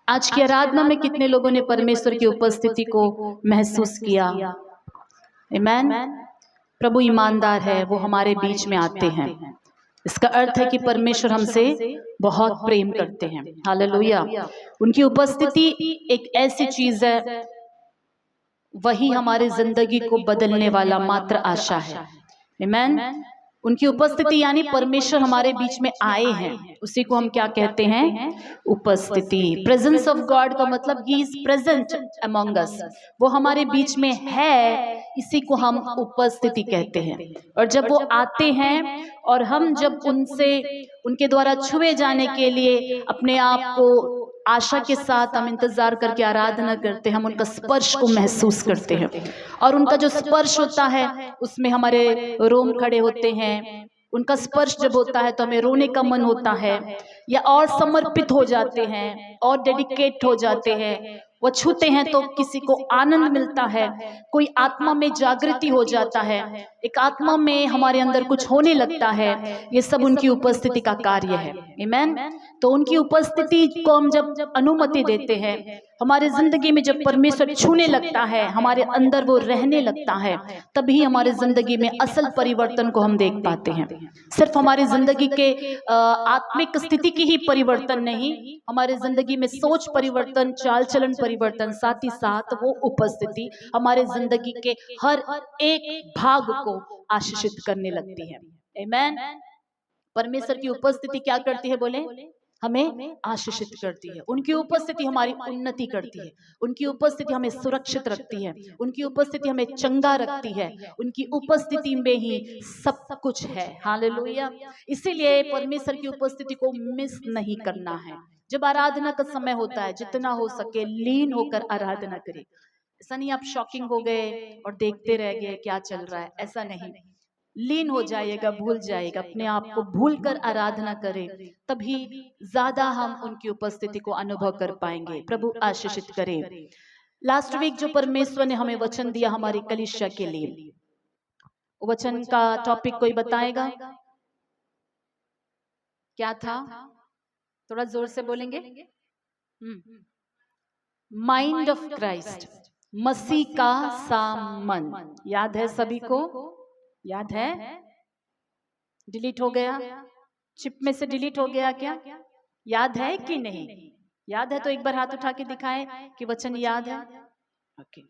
आज की आराधना में कितने लोगों ने परमेश्वर की उपस्थिति को महसूस किया? आमीन। प्रभु ईमानदार है, वो हमारे बीच में आते हैं। इसका अर्थ है कि परमेश्वर हमसे बहुत प्रेम करते हैं। हालेलुया। उनकी उपस्थिति एक ऐसी चीज है, वही हमारे जिंदगी को बदलने वाला मात्र आशा है। आमीन। उनकी उपस्थिति यानी परमेश्वर हमारे बीच में आए हैं, उसी को हम क्या कहते हैं? उपस्थिति। प्रेजेंस ऑफ गॉड का मतलब ही इज प्रेजेंट अमंग अस, वो हमारे बीच में है, इसी को हम उपस्थिति कहते हैं। और जब वो आते हैं और हम जब उनसे उनके द्वारा छुए जाने के लिए अपने आप को आशा के साथ हम इंतजार करके आराधना करते हैं, हम उनका स्पर्श को महसूस करते हैं। और उनका जो स्पर्श होता है उसमें हमारे रोम खड़े होते हैं। उनका स्पर्श जब होता है तो हमें रोने का मन होता है, या और समर्पित हो जाते हैं और डेडिकेट हो जाते हैं। वो छूते हैं तो किसी को आनंद मिलता है, कोई आत्मा में जागृति हो जाता है, एक आत्मा में हमारे अंदर कुछ होने लगता है। ये सब उनकी उपस्थिति का कार्य है। आमीन। तो उनकी उपस्थिति को हम जब अनुमति देते हैं, हमारे जिंदगी में जब परमेश्वर छूने लगता है, हमारे अंदर वो रहने लगता है, तभी हमारे जिंदगी में असल परिवर्तन को हम देख पाते हैं। सिर्फ हमारी जिंदगी के आत्मिक स्थिति की ही परिवर्तन नहीं, हमारे जिंदगी में सोच परिवर्तन, चाल चलन परिवर्तन, साथ ही साथ वो उपस्थिति हमारे जिंदगी के हर एक भाग को आशीषित करने लगती है। आमीन। परमेश्वर की उपस्थिति क्या करती है? बोले, हमें आशीषित करती है। उनकी उपस्थिति हमारी उन्नति करती है, उनकी उपस्थिति हमें सुरक्षित रखती है, उनकी उपस्थिति हमें चंगा रखती है, उनकी उपस्थिति में ही सब कुछ है। हालेलुया। इसीलिए परमेश्वर की उपस्थिति को मिस नहीं करना है। जब आराधना का समय होता है, जितना हो सके लीन होकर आराधना करें। ऐसा नहीं आप शॉकिंग हो गए और देखते रह गए क्या चल रहा है, ऐसा नहीं। लीन हो जाइएगा, भूल जाएगा, अपने आप को भूलकर आराधना करें, तभी ज्यादा हम उनकी उपस्थिति को अनुभव कर पाएंगे। प्रभु आशीषित करे। लास्ट वीक जो परमेश्वर ने हमें वचन दिया हमारी कलीसिया के लिए, वचन का टॉपिक कोई बताएगा क्या था? थोड़ा जोर से बोलेंगे। माइंड ऑफ क्राइस्ट, मसीह का सा मन। याद है सभी को? याद है? डिलीट हो गया? चिप में से डिलीट हो गया क्या? याद है कि नहीं? याद है तो एक बार हाथ उठा के दिखाएं कि वचन याद है। ओके।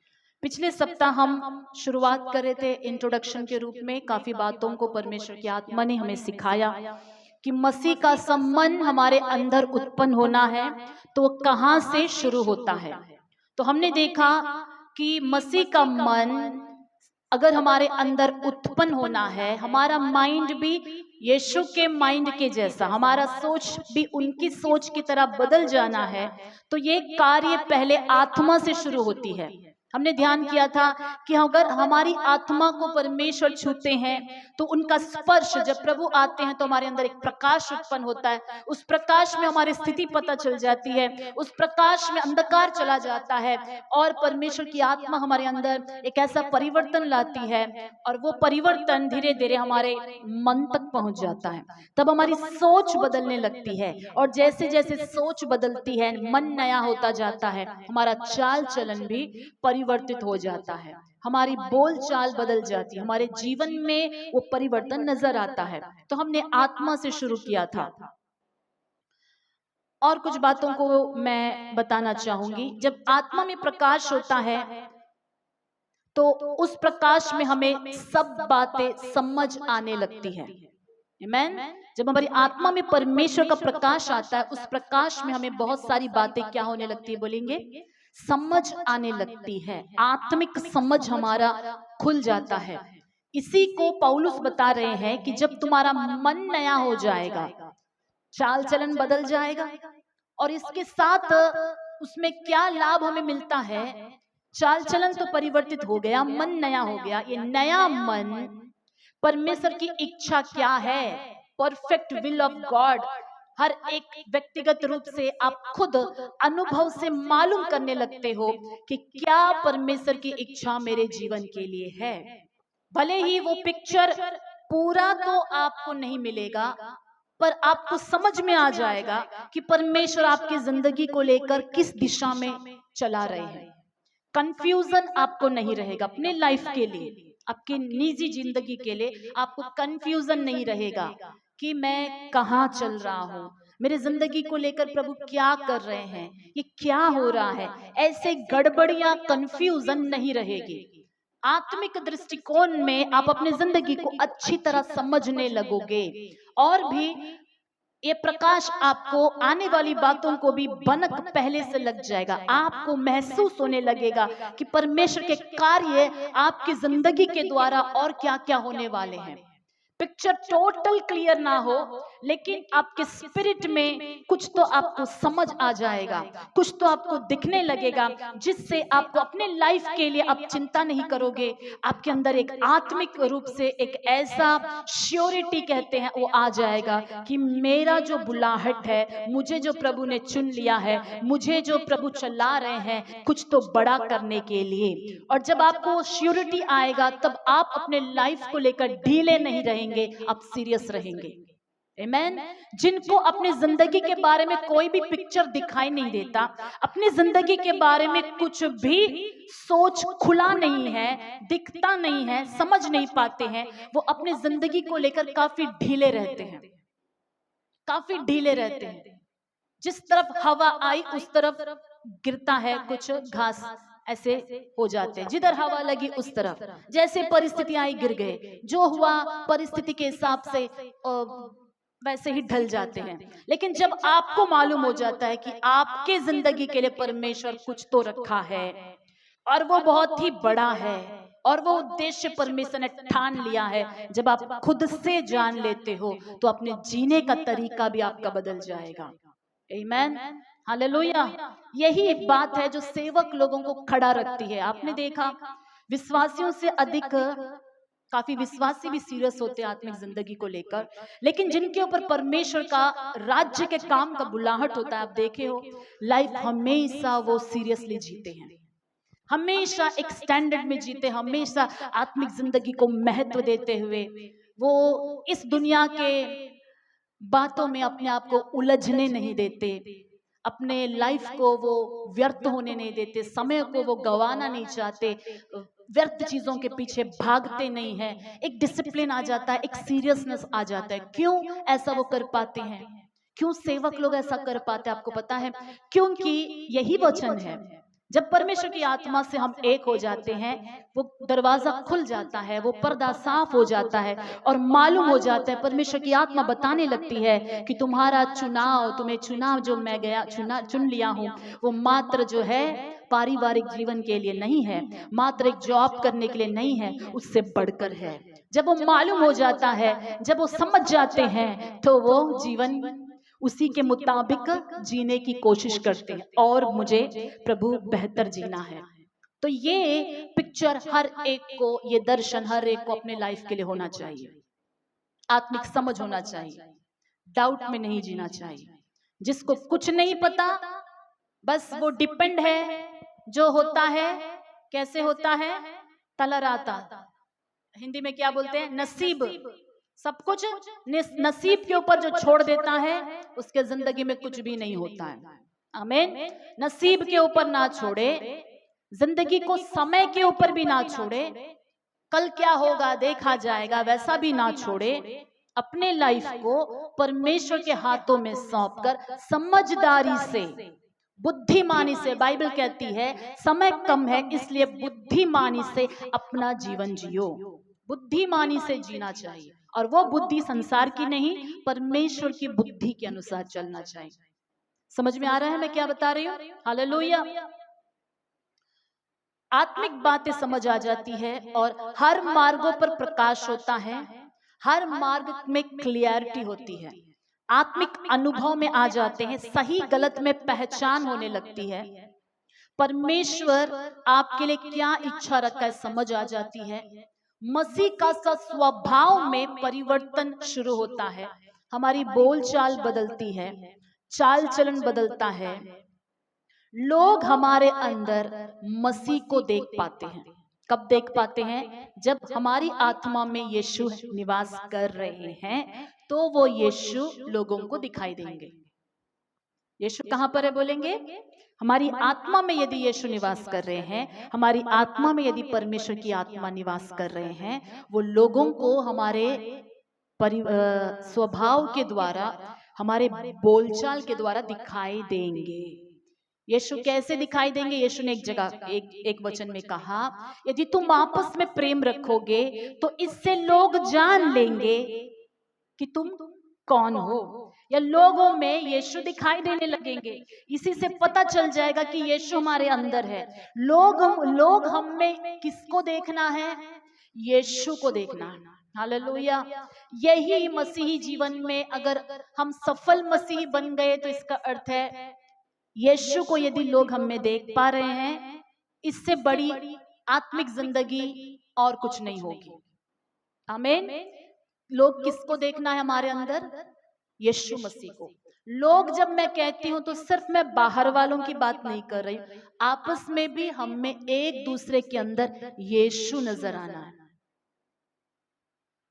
पिछले सप्ताह हम शुरुआत कर रहे थे इंट्रोडक्शन के रूप में, काफी बातों को परमेश्वर की आत्मा ने हमें सिखाया कि मसीह का सम्मान हमारे अंदर उत्पन्न होना है तो वो कहां से शुरू होता है। तो हमने देखा कि मसीह का मन अगर हमारे अंदर उत्पन्न होना है, हमारा माइंड भी यीशु के माइंड के जैसा, हमारा सोच भी उनकी सोच की तरह बदल जाना है, तो ये कार्य पहले आत्मा से शुरू होती है। हमने ध्यान किया था कि अगर हमारी आत्मा को परमेश्वर छूते हैं तो उनका स्पर्श, जब प्रभु आते हैं तो हमारे अंदर एक प्रकाश उत्पन्न होता है, उस प्रकाश में हमारी स्थिति पता चल जाती है, उस प्रकाश में अंधकार चला जाता है और परमेश्वर की आत्मा हमारे अंदर एक ऐसा परिवर्तन लाती है और वो परिवर्तन धीरे धीरे हमारे मन तक पहुंच जाता है। तब हमारी सोच बदलने लगती है और जैसे जैसे सोच बदलती है, मन नया होता जाता है, हमारा चाल चलन भी परिवर्तित हो जाता है, हमारी बोल चाल बदल जाती है, हमारे जीवन में वो परिवर्तन नजर आता है। तो हमने आत्मा से शुरू किया था और कुछ बातों को मैं बताना चाहूंगी। जब आत्मा में प्रकाश होता है तो उस प्रकाश में हमें सब बातें समझ आने लगती है। आमीन। जब हमारी आत्मा में परमेश्वर का प्रकाश आता है, उस प्रकाश में हमें बहुत सारी बातें क्या होने लगती है? बोलेंगे, समझ आने लगती है। आत्मिक समझ हमारा खुल जाता है। इसी को पौलुस बता रहे हैं कि जब तुम्हारा मन नया हो जाएगा, चाल चलन बदल जाएगा और इसके साथ उसमें क्या लाभ हमें मिलता है? चाल चलन तो परिवर्तित हो गया, मन नया हो गया। ये नया मन परमेश्वर की इच्छा क्या है, परफेक्ट विल ऑफ गॉड, हर एक व्यक्तिगत रूप से आप खुद अनुभव से मालूम करने लगते हो कि क्या परमेश्वर की इच्छा मेरे जीवन के लिए है। भले ही वो पिक्चर पूरा तो आपको नहीं मिलेगा, पर आपको समझ में आ जाएगा कि परमेश्वर आपकी जिंदगी को लेकर किस दिशा में चला रहे हैं। कंफ्यूजन आपको नहीं रहेगा अपने लाइफ के लिए, आपकी निजी जिंदगी के लिए आपको कंफ्यूजन नहीं रहेगा कि मैं कहाँ चल रहा हूँ, मेरे जिंदगी को लेकर प्रभु क्या कर रहे हैं, ये क्या हो रहा है, ऐसे गड़बड़ियां कंफ्यूजन नहीं रहेगी। आत्मिक दृष्टिकोण में आप अपनी जिंदगी को अच्छी तरह समझने लगोगे और भी ये प्रकाश आपको आने वाली बातों को भी बनक पहले से लग जाएगा। आपको महसूस होने लगेगा कि परमेश्वर के कार्य आपकी जिंदगी के द्वारा और क्या क्या होने वाले हैं। पिक्चर टोटल क्लियर ना हो, लेकिन आपके स्पिरिट में कुछ तो आपको समझ आ जाएगा, कुछ तो आपको दिखने लगेगा, जिससे आपको अपने लाइफ के लिए आप चिंता नहीं करोगे। आपके अंदर एक आत्मिक रूप से एक ऐसा श्योरिटी कहते हैं वो आ जाएगा कि मेरा जो बुलाहट है, मुझे जो प्रभु ने चुन लिया है, मुझे जो प्रभु चला रहे हैं कुछ तो बड़ा करने के लिए। और जब आपको श्योरिटी आएगा तब आप अपने लाइफ को लेकर ढीले नहीं रहेंगे, आप सीरियस रहेंगे। आमेन। जिनको अपनी जिंदगी के बारे में कोई भी पिक्चर दिखाई नहीं देता, अपनी जिंदगी के बारे में कुछ भी सोच खुला नहीं है, दिखता नहीं है, समझ नहीं पाते हैं, वो अपनी जिंदगी को लेकर काफी ढीले रहते हैं, काफी ढीले रहते हैं। जिस तरफ हवा आई उस तरफ गिरता है, कुछ घास ऐसे हो जाते हैं, जिधर हवा लगी उस तरफ, जैसे परिस्थिति आई गिर गए, जो हुआ परिस्थिति के हिसाब से वैसे ही ढल जाते हैं। लेकिन जब आपको मालूम हो जाता है कि आपके जिंदगी के लिए परमेश्वर कुछ तो रखा है और वो बहुत ही बड़ा है और वो उद्देश्य परमेश्वर ने ठान लिया है, जब आप खुद से जान लेते हो तो अपने जीने का तरीका भी आपका बदल जाएगा। आमीन, हालेलुया। यही एक बात है जो सेवक लोगों को खड़ा रखती है। आपने देखा विश्वासियों से अधिक काफी विश्वासी भी सीरियस होते हैं आत्मिक जिंदगी को लेकर, लेकिन जिनके ऊपर परमेश्वर का राज्य के काम का बुलाहट होता है, आप देखे हो लाइफ हमेशा वो सीरियसली जीते हैं, हमेशा एक स्टैंडर्ड में जीते, हमेशा आत्मिक जिंदगी को महत्व देते हुए वो इस दुनिया के बातों में अपने आप को उलझने नहीं देते, अपने लाइफ को वो व्यर्थ होने नहीं देते, समय को वो गंवाना नहीं चाहते, व्यर्थ चीजों के पीछे भागते नहीं हैं। एक डिसिप्लिन आ जाता है, एक सीरियसनेस आ जाता है। क्यों ऐसा वो कर पाते हैं, क्यों सेवक लोग ऐसा कर पाते हैं, आपको पता है? क्योंकि यही वचन है, जब परमेश्वर की आत्मा से हम एक हो जाते हैं, वो दरवाजा खुल जाता है, वो पर्दा साफ हो जाता है और मालूम हो जाता है, परमेश्वर की आत्मा बताने लगती है कि तुम्हारा चुनाव, तुम्हें चुनाव जो मैं गया चुन लिया हूँ, वो मात्र जो है पारिवारिक जीवन के लिए नहीं है, मात्र एक जॉब करने के लिए नहीं है, उससे बढ़कर है। जब वो मालूम हो जाता है, जब वो समझ जाते हैं, तो वो जीवन उसी के मुताबिक जीने की कोशिश करते हैं और मुझे प्रभु बेहतर जीना है। तो ये पिक्चर हर एक को, ये दर्शन हर एक को अपने लाइफ के लिए होना चाहिए, आत्मिक समझ होना चाहिए, डाउट में नहीं जीना चाहिए। जिसको कुछ नहीं पता, बस वो डिपेंड है, जो होता है कैसे होता है, तलराता, हिंदी में क्या बोलते हैं, नसीब, सब कुछ नसीब के ऊपर जो छोड़ देता है उसके जिंदगी में कुछ भी नहीं होता है। आमीन। नसीब के ऊपर ना छोड़े, जिंदगी को समय के ऊपर भी ना छोड़े, कल क्या होगा देखा जाएगा वैसा भी ना छोड़े, अपने लाइफ को परमेश्वर के हाथों में सौंपकर समझदारी से, बुद्धिमानी से, बाइबल कहती है समय कम है इसलिए बुद्धिमानी से अपना जीवन जियो, बुद्धिमानी से जीना चाहिए, और वो बुद्धि संसार की नहीं, परमेश्वर की बुद्धि के अनुसार चलना चाहिए। समझ में आ रहा है मैं क्या बता रही हूँ? हालेलुया। आत्मिक बातें समझ आ जाती है और हर मार्गों पर प्रकाश होता है, हर मार्ग में क्लियरिटी होती है, आत्मिक अनुभव में आ जाते हैं, सही गलत में पहचान होने लगती है, परमेश्वर आपके लिए क्या इच्छा रखा है समझ आ जाती है, मसीह का स्वभाव में परिवर्तन शुरू होता है, हमारी बोलचाल बदलती है, चाल चलन बदलता है, लोग हमारे अंदर मसीह को देख पाते हैं। कब देख पाते हैं? जब हमारी आत्मा में यीशु निवास कर रहे हैं तो वो यीशु लोगों को दिखाई देंगे। यीशु कहां पर है बोलेंगे? हमारी आत्मा में यदि यीशु निवास कर रहे हैं, हमारी आत्मा में यदि परमेश्वर की आत्मा निवास कर रहे हैं, वो लोगों को हमारे स्वभाव के द्वारा, हमारे बोलचाल के द्वारा दिखाई देंगे। यीशु कैसे दिखाई देंगे? यीशु ने एक जगह एक वचन में कहा, यदि तुम आपस में प्रेम रखोगे तो इससे लोग जान लेंगे कि तुम कौन हो, या लोगों में यीशु दिखाई देने लगेंगे। इसी से पता चल जाएगा कि यीशु हमारे अंदर है। लोग हम में किसको देखना है? यीशु को देखना है। हालेलुया। यही मसीही जीवन में अगर हम सफल मसीही बन गए तो इसका अर्थ है यीशु को यदि लोग हम में देख पा रहे हैं, इससे बड़ी आत्मिक जिंदगी और कुछ नहीं होगी। आमीन। लोग किसको देखना है हमारे अंदर? यीशु मसीह को। लोग जब मैं कहती हूं तो सिर्फ मैं बाहर वालों की बात नहीं कर रही, आपस में भी हम में एक दूसरे के अंदर यीशु नजर आना है।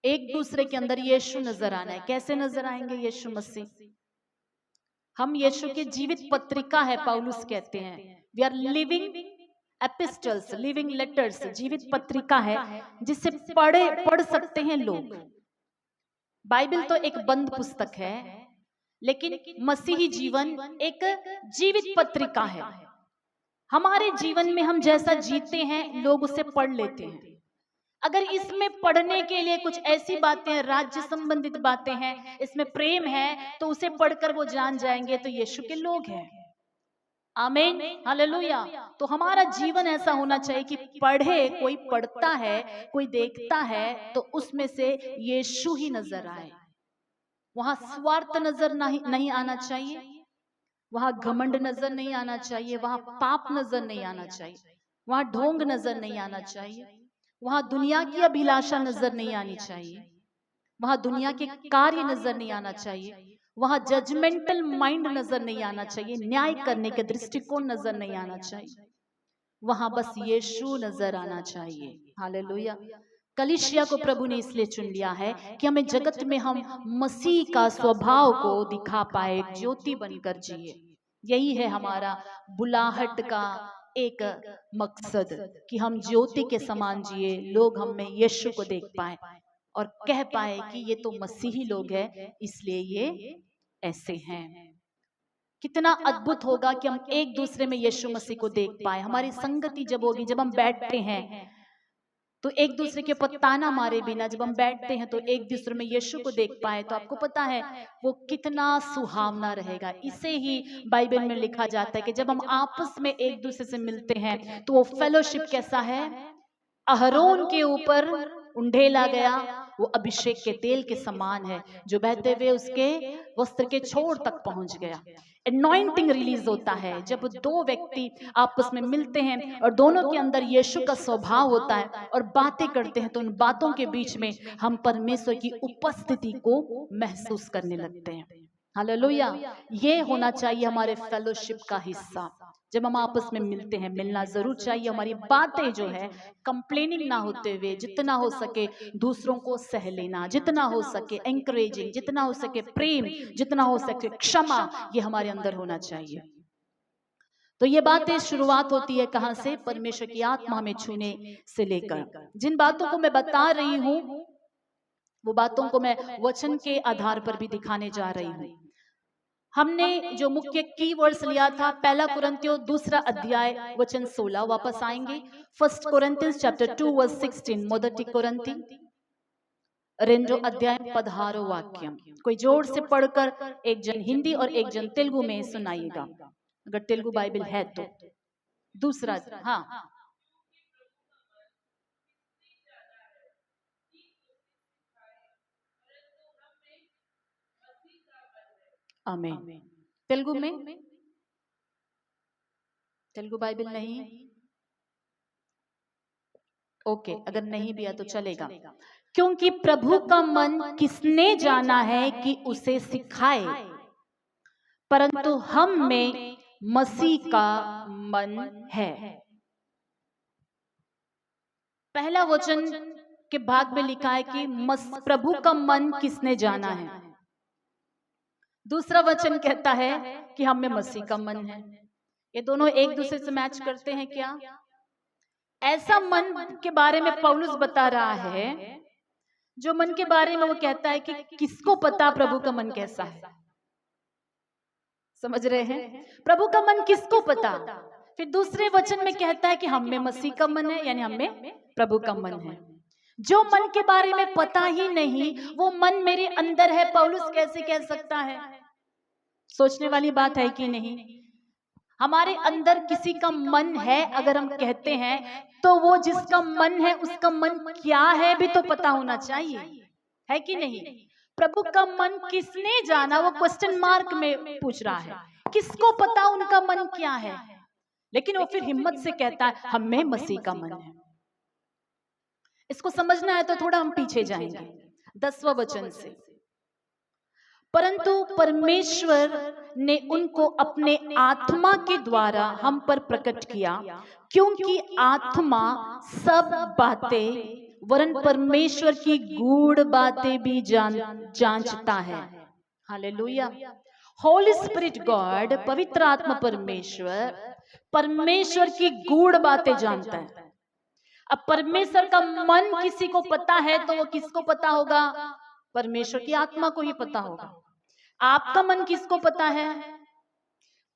एक दूसरे के अंदर यीशु नजर आना है। कैसे नजर आएंगे यीशु मसीह? हम यीशु की जीवित पत्रिका है, पौलुस कहते हैं। We are living epistles, living letters, जीवित पत्रिका है जिसे पढ़ सकते हैं लोग। बाइबल तो एक बंद पुस्तक है, लेकिन मसीही जीवन एक जीवित पत्रिका है। हमारे जीवन में हम जैसा जीते हैं लोग उसे पढ़ लेते हैं। अगर इसमें पढ़ने के लिए कुछ ऐसी बातें, राज्य संबंधित बातें हैं, इसमें प्रेम है, तो उसे पढ़कर वो जान जाएंगे तो यीशु के लोग हैं। आमीन, हालेलुया। तो हमारा जीवन ऐसा होना चाहिए कि पढ़े, कोई पढ़ता है, कोई देखता है तो उसमें से यीशु ही नजर आए। वहां स्वार्थ नजर नहीं आना चाहिए, वहां घमंड नजर नहीं आना चाहिए, वहां पाप नजर नहीं आना चाहिए, वहां ढोंग नजर नहीं आना चाहिए, वहां दुनिया की अभिलाषा नजर नहीं आनी चाहिए, वहां दुनिया के कार्य नजर नहीं आना चाहिए, वहां जजमेंटल माइंड नजर नहीं आना चाहिए, न्याय करने के दृष्टिकोण नजर नहीं आना चाहिए। वहां बस यीशु नजर आना चाहिए। हालेलुया। कलीसिया को प्रभु ने इसलिए चुन लिया है कि हमें जगत में हम मसीह का स्वभाव को दिखा पाए, ज्योति बनकर जिए। यही है हमारा बुलाहट का एक मकसद कि हम ज्योति के समान जिए, लोग हम में यीशु को देख पाए और कह पाए कि ये तो मसीही लोग हैं, इसलिए ये ऐसे हैं। कितना अद्भुत होगा कि हम एक दूसरे में यीशु मसीह को देख पाए। हमारी संगति जब होगी, जब हम बैठते हैं तो एक दूसरे के ऊपर ताना मारे बिना जब हम बैठते हैं तो एक दूसरे में यीशु को देख पाए, तो आपको पता है वो कितना सुहावना रहेगा। इसे ही बाइबल में लिखा जाता है कि जब हम आपस में एक दूसरे से मिलते हैं तो वो फेलोशिप कैसा है? अहरोन के ऊपर उंडेला गया वो अभिषेक के तेल के समान है, जो बहते हुए उसके वस्त्र के छोर तक पहुंच गया। एनॉइंटिंग रिलीज होता है जब दो व्यक्ति आपस में मिलते हैं और दोनों के अंदर यीशु का स्वभाव होता है और बातें करते हैं, तो उन बातों के बीच में हम परमेश्वर की उपस्थिति को महसूस करने लगते हैं। हालेलुया। ये होना चाहिए हमारे फेलोशिप का हिस्सा। जब हम आपस में मिलते हैं, मिलना जरूर चाहिए। हमारी बातें जो है कंप्लेनिंग ना होते हुए, जितना हो सके दूसरों को सह लेना, जितना हो सके एंकरेजिंग, जितना हो सके प्रेम, जितना हो सके क्षमा, ये हमारे अंदर होना चाहिए। तो ये बातें शुरुआत होती है कहां से? परमेश्वर की आत्मा हमें छूने से लेकर। जिन बातों को मैं बता रही हूं वो बातों को मैं वचन के आधार पर भी दिखाने जा रही हूं। हमने जो मुख्य कीवर्ड्स लिया था, पहला कुरिन्थियों 2 अध्याय वचन 16, वापस आएंगे। 1 Corinthians chapter 2 verse 16, మొదటి కొరింథీ 2 अध्याय 16 वाक्यम। कोई जोर से पढ़कर एक जन हिंदी और एक जन तेलुगु में सुनाइएगा, अगर तेलुगु बाइबल है तो। दूसरा, हाँ, आमीन। तेलुगु में, तेलुगु बाइबल नहीं, ओके, अगर नहीं भी है तो चलेगा। क्योंकि प्रभु का मन किसने जाना है कि उसे सिखाए, परंतु हम में मसीह का मन है। पहला वचन के भाग में लिखा है कि प्रभु का मन किसने जाना है। दूसरा वचन कहता है कि हम में मसीह का मन है। ये दोनों एक दूसरे से मैच करते हैं क्या? ऐसा मन के बारे में पौलुस बता रहा है जो मन के बारे में वो कहता है कि किसको पता प्रभु का मन कैसा है। समझ रहे हैं? प्रभु का मन किसको पता। फिर दूसरे वचन में कहता है कि हम में मसीह का मन है, यानी हम में प्रभु का मन है। जो मन के बारे में पता ही नहीं वो मन मेरे अंदर है, पौलुस कैसे कह सकता है? सोचने वाली बात है कि नहीं? हमारे अंदर किसी का मन है अगर हम कहते हैं तो वो जिसका मन है उसका मन क्या है भी तो पता होना चाहिए, है कि नहीं? प्रभु का मन किसने जाना, वो क्वेश्चन मार्क में पूछ रहा है। किसको पता उनका मन क्या है? लेकिन वो फिर हिम्मत से कहता है हम में मसीह का मन है। इसको समझना है तो थोड़ा हम पीछे जाएंगे 10वां वचन से। परंतु परमेश्वर ने उनको अपने आत्मा के द्वारा हम पर प्रकट किया, क्योंकि आत्मा सब बातें वरन परमेश्वर की गूढ़ बातें भी जांचता है। हालेलुया। होली स्पिरिट गॉड, पवित्र आत्मा परमेश्वर की गूढ़ बातें जानता है। अब परमेश्वर का मन किसी को पता है तो वो किसको पता होगा? परमेश्वर की आत्मा को ही पता होगा। आपका मन किसको पता है?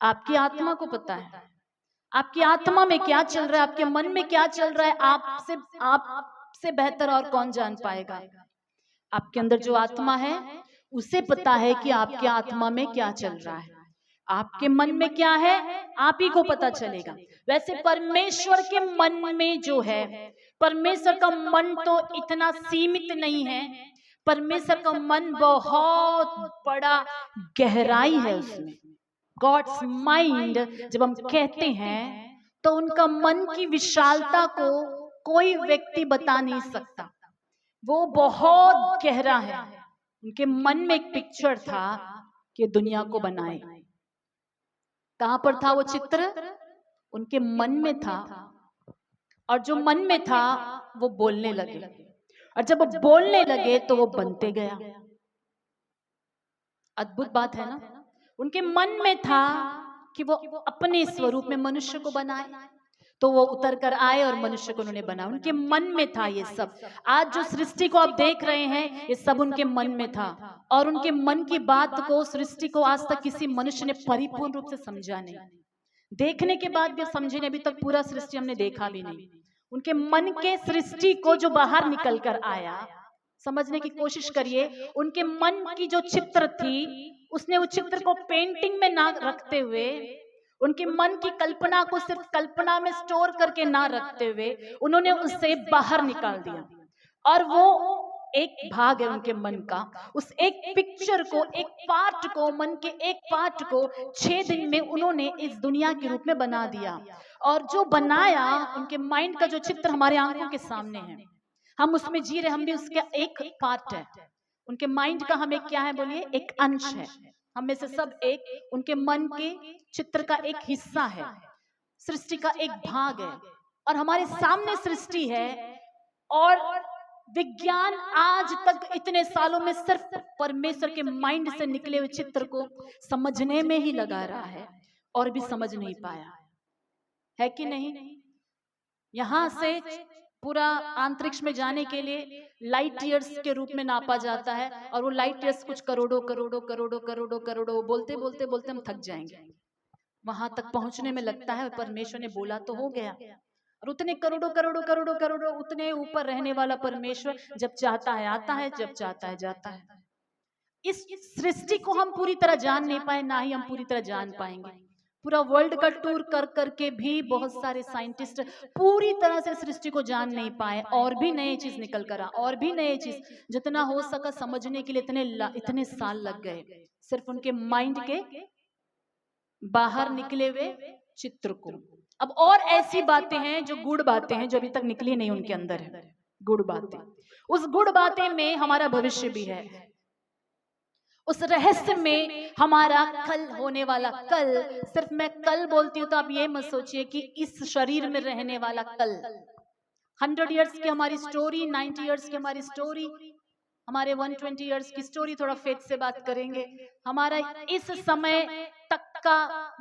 आपकी आत्मा को पता है। आपकी आत्मा में क्या चल रहा है, आपके मन में क्या चल रहा है, आपसे बेहतर और कौन जान पाएगा? आपके अंदर जो आत्मा है उसे पता है कि आपके आत्मा में क्या चल रहा है। आपके मन में क्या है आप ही को पता चलेगा। वैसे परमेश्वर के मन में जो है, परमेश्वर का मन तो इतना सीमित नहीं है। परमेश्वर का मन बहुत बड़ा गहराई है उसमें। गॉड्स माइंड जब हम कहते हैं तो उनका मन की विशालता को कोई व्यक्ति बता नहीं सकता। वो बहुत गहरा है। उनके मन में एक पिक्चर था कि दुनिया को बनाए। कहां पर था वो चित्र? उनके मन में था, और जो मन में था वो बोलने लगे, और जब वो बोलने लगे तो वो बनते गया। अद्भुत बात है ना। उनके मन में था कि वो अपने स्वरूप में मनुष्य को बनाए, तो वो उतर कर आए और मनुष्य को उन्होंने बनाया। उनके मन में था ये सब। आज जो सृष्टि को आप देख रहे हैं ये सब उनके मन में था, और उनके मन की बात को, सृष्टि को आज तक किसी मनुष्य ने परिपूर्ण रूप से समझा नहीं। देखने के बाद भी समझे नहीं, अभी तक पूरा सृष्टि हमने देखा भी नहीं। उनके मन के सृष्टि को जो बाहर निकल कर आया, समझने की कोशिश करिए। उनके मन की जो चित्र थी उसने उस चित्र को पेंटिंग में ना रखते हुए, उनके मन की कल्पना को सिर्फ कल्पना में स्टोर करके ना रखते हुए उन्होंने उससे बाहर निकाल दिया। और वो एक भाग है उनके मन का, उस एक पिक्चर को, एक पार्ट को, मन के एक पार्ट को 6 दिन में उन्होंने इस दुनिया के रूप में बना दिया। और जो बनाया, उनके माइंड का जो चित्र हमारे आंखों के सामने है, हम उसमें जी रहे, हम भी उसका एक पार्ट है। उनके माइंड का हम एक क्या है बोलिए? एक अंश है। हम में से सब एक उनके मन के चित्र का एक हिस्सा है, सृष्टि का एक भाग है। और हमारे सामने सृष्टि है, और विज्ञान आज तक इतने सालों में सिर्फ परमेश्वर के माइंड से निकले हुए चित्र को समझने में ही लगा रहा है, और भी समझ नहीं पाया है कि नहीं। यहां से पूरा अंतरिक्ष में जाने के लिए लाइट ईयर्स के रूप में नापा जाता है, और वो लाइट ईयर्स कुछ करोड़ों करोड़ों करोड़ों करोड़ों करोड़ों बोलते बोलते बोलते हम थक जाएंगे। वहां तक पहुंचने में लगता है परमेश्वर ने बोला तो हो गया। और उतने करोड़ों करोड़ों करोड़ों करोड़ों उतने ऊपर रहने वाला परमेश्वर जब चाहता है आता है, जब चाहता है जाता है। इस सृष्टि को हम पूरी तरह जान नहीं पाए, ना ही हम पूरी तरह जान पाएंगे। पूरा वर्ल्ड का टूर कर करके भी बहुत सारे साइंटिस्ट पूरी तरह से सृष्टि को जान नहीं पाए, और भी नए चीज निकल कर आ, और भी नए चीज जितना हो सका समझने के लिए इतने साल लग गए, सिर्फ उनके माइंड के बाहर निकले हुए चित्र को। अब और ऐसी बातें हैं जो गूढ़ बातें हैं, जो अभी तक निकली नहीं, उनके अंदर है गूढ़ बातें। उस गूढ़ बातें में हमारा भविष्य भी है, उस रहस्य में हमारा कल होने वाला कल। सिर्फ मैं कल बोलती हूँ तो आप ये मत सोचिए कि इस शरीर में रहने वाला कल, 100 ईयर्स की हमारी स्टोरी, 90 ईयर्स की हमारी स्टोरी, हमारे 120 ईयर्स की स्टोरी, थोड़ा फेथ से बात करेंगे। हमारा इस समय तक का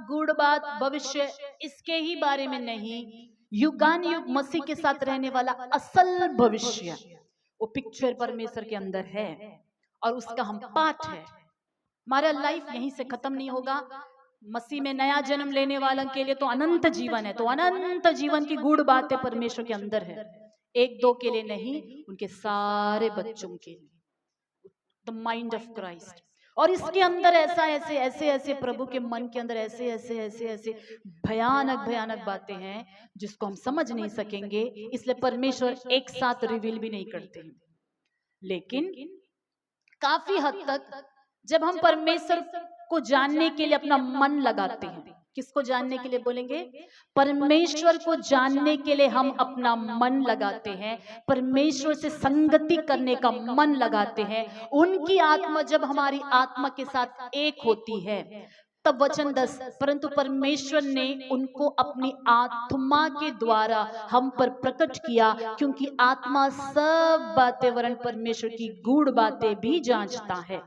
गूढ़ बात, भविष्य, इसके ही बारे में नहीं, युगान युग मसीह के साथ रहने वाला असल भविष्य, वो पिक्चर परमेश्वर के अंदर है और उसका हम पार्ट है। हमारा लाइफ यहीं से खत्म नहीं होगा। मसीह में नया जन्म लेने वालों के लिए तो अनंत जीवन है, तो अनंत जीवन की गूढ़ बातें परमेश्वर के अंदर है, एक दो के लिए नहीं, उनके सारे बच्चों के लिए। The mind of Christ. और इसके अंदर ऐसा ऐसे ऐसे ऐसे प्रभु के मन के अंदर ऐसे ऐसे ऐसे ऐसे भयानक भयानक बातें हैं जिसको हम समझ नहीं सकेंगे, इसलिए परमेश्वर एक साथ रिवील भी नहीं करते हैं। लेकिन काफी हद तक जब हम परमेश्वर को जानने के लिए अपना मन लगाते हैं, किसको जानने के लिए बोलेंगे? परमेश्वर को जानने के लिए हम अपना मन लगाते हैं, परमेश्वर से संगति करने का मन लगाते हैं। उनकी आत्मा जब हमारी आत्मा के साथ एक होती है, तब वचन 10, परंतु परमेश्वर ने उनको अपनी आत्मा के द्वारा हम पर प्रकट किया, क्योंकि आत्मा सब बातें वरन परमेश्वर की गूढ़ बातें भी जांचता है।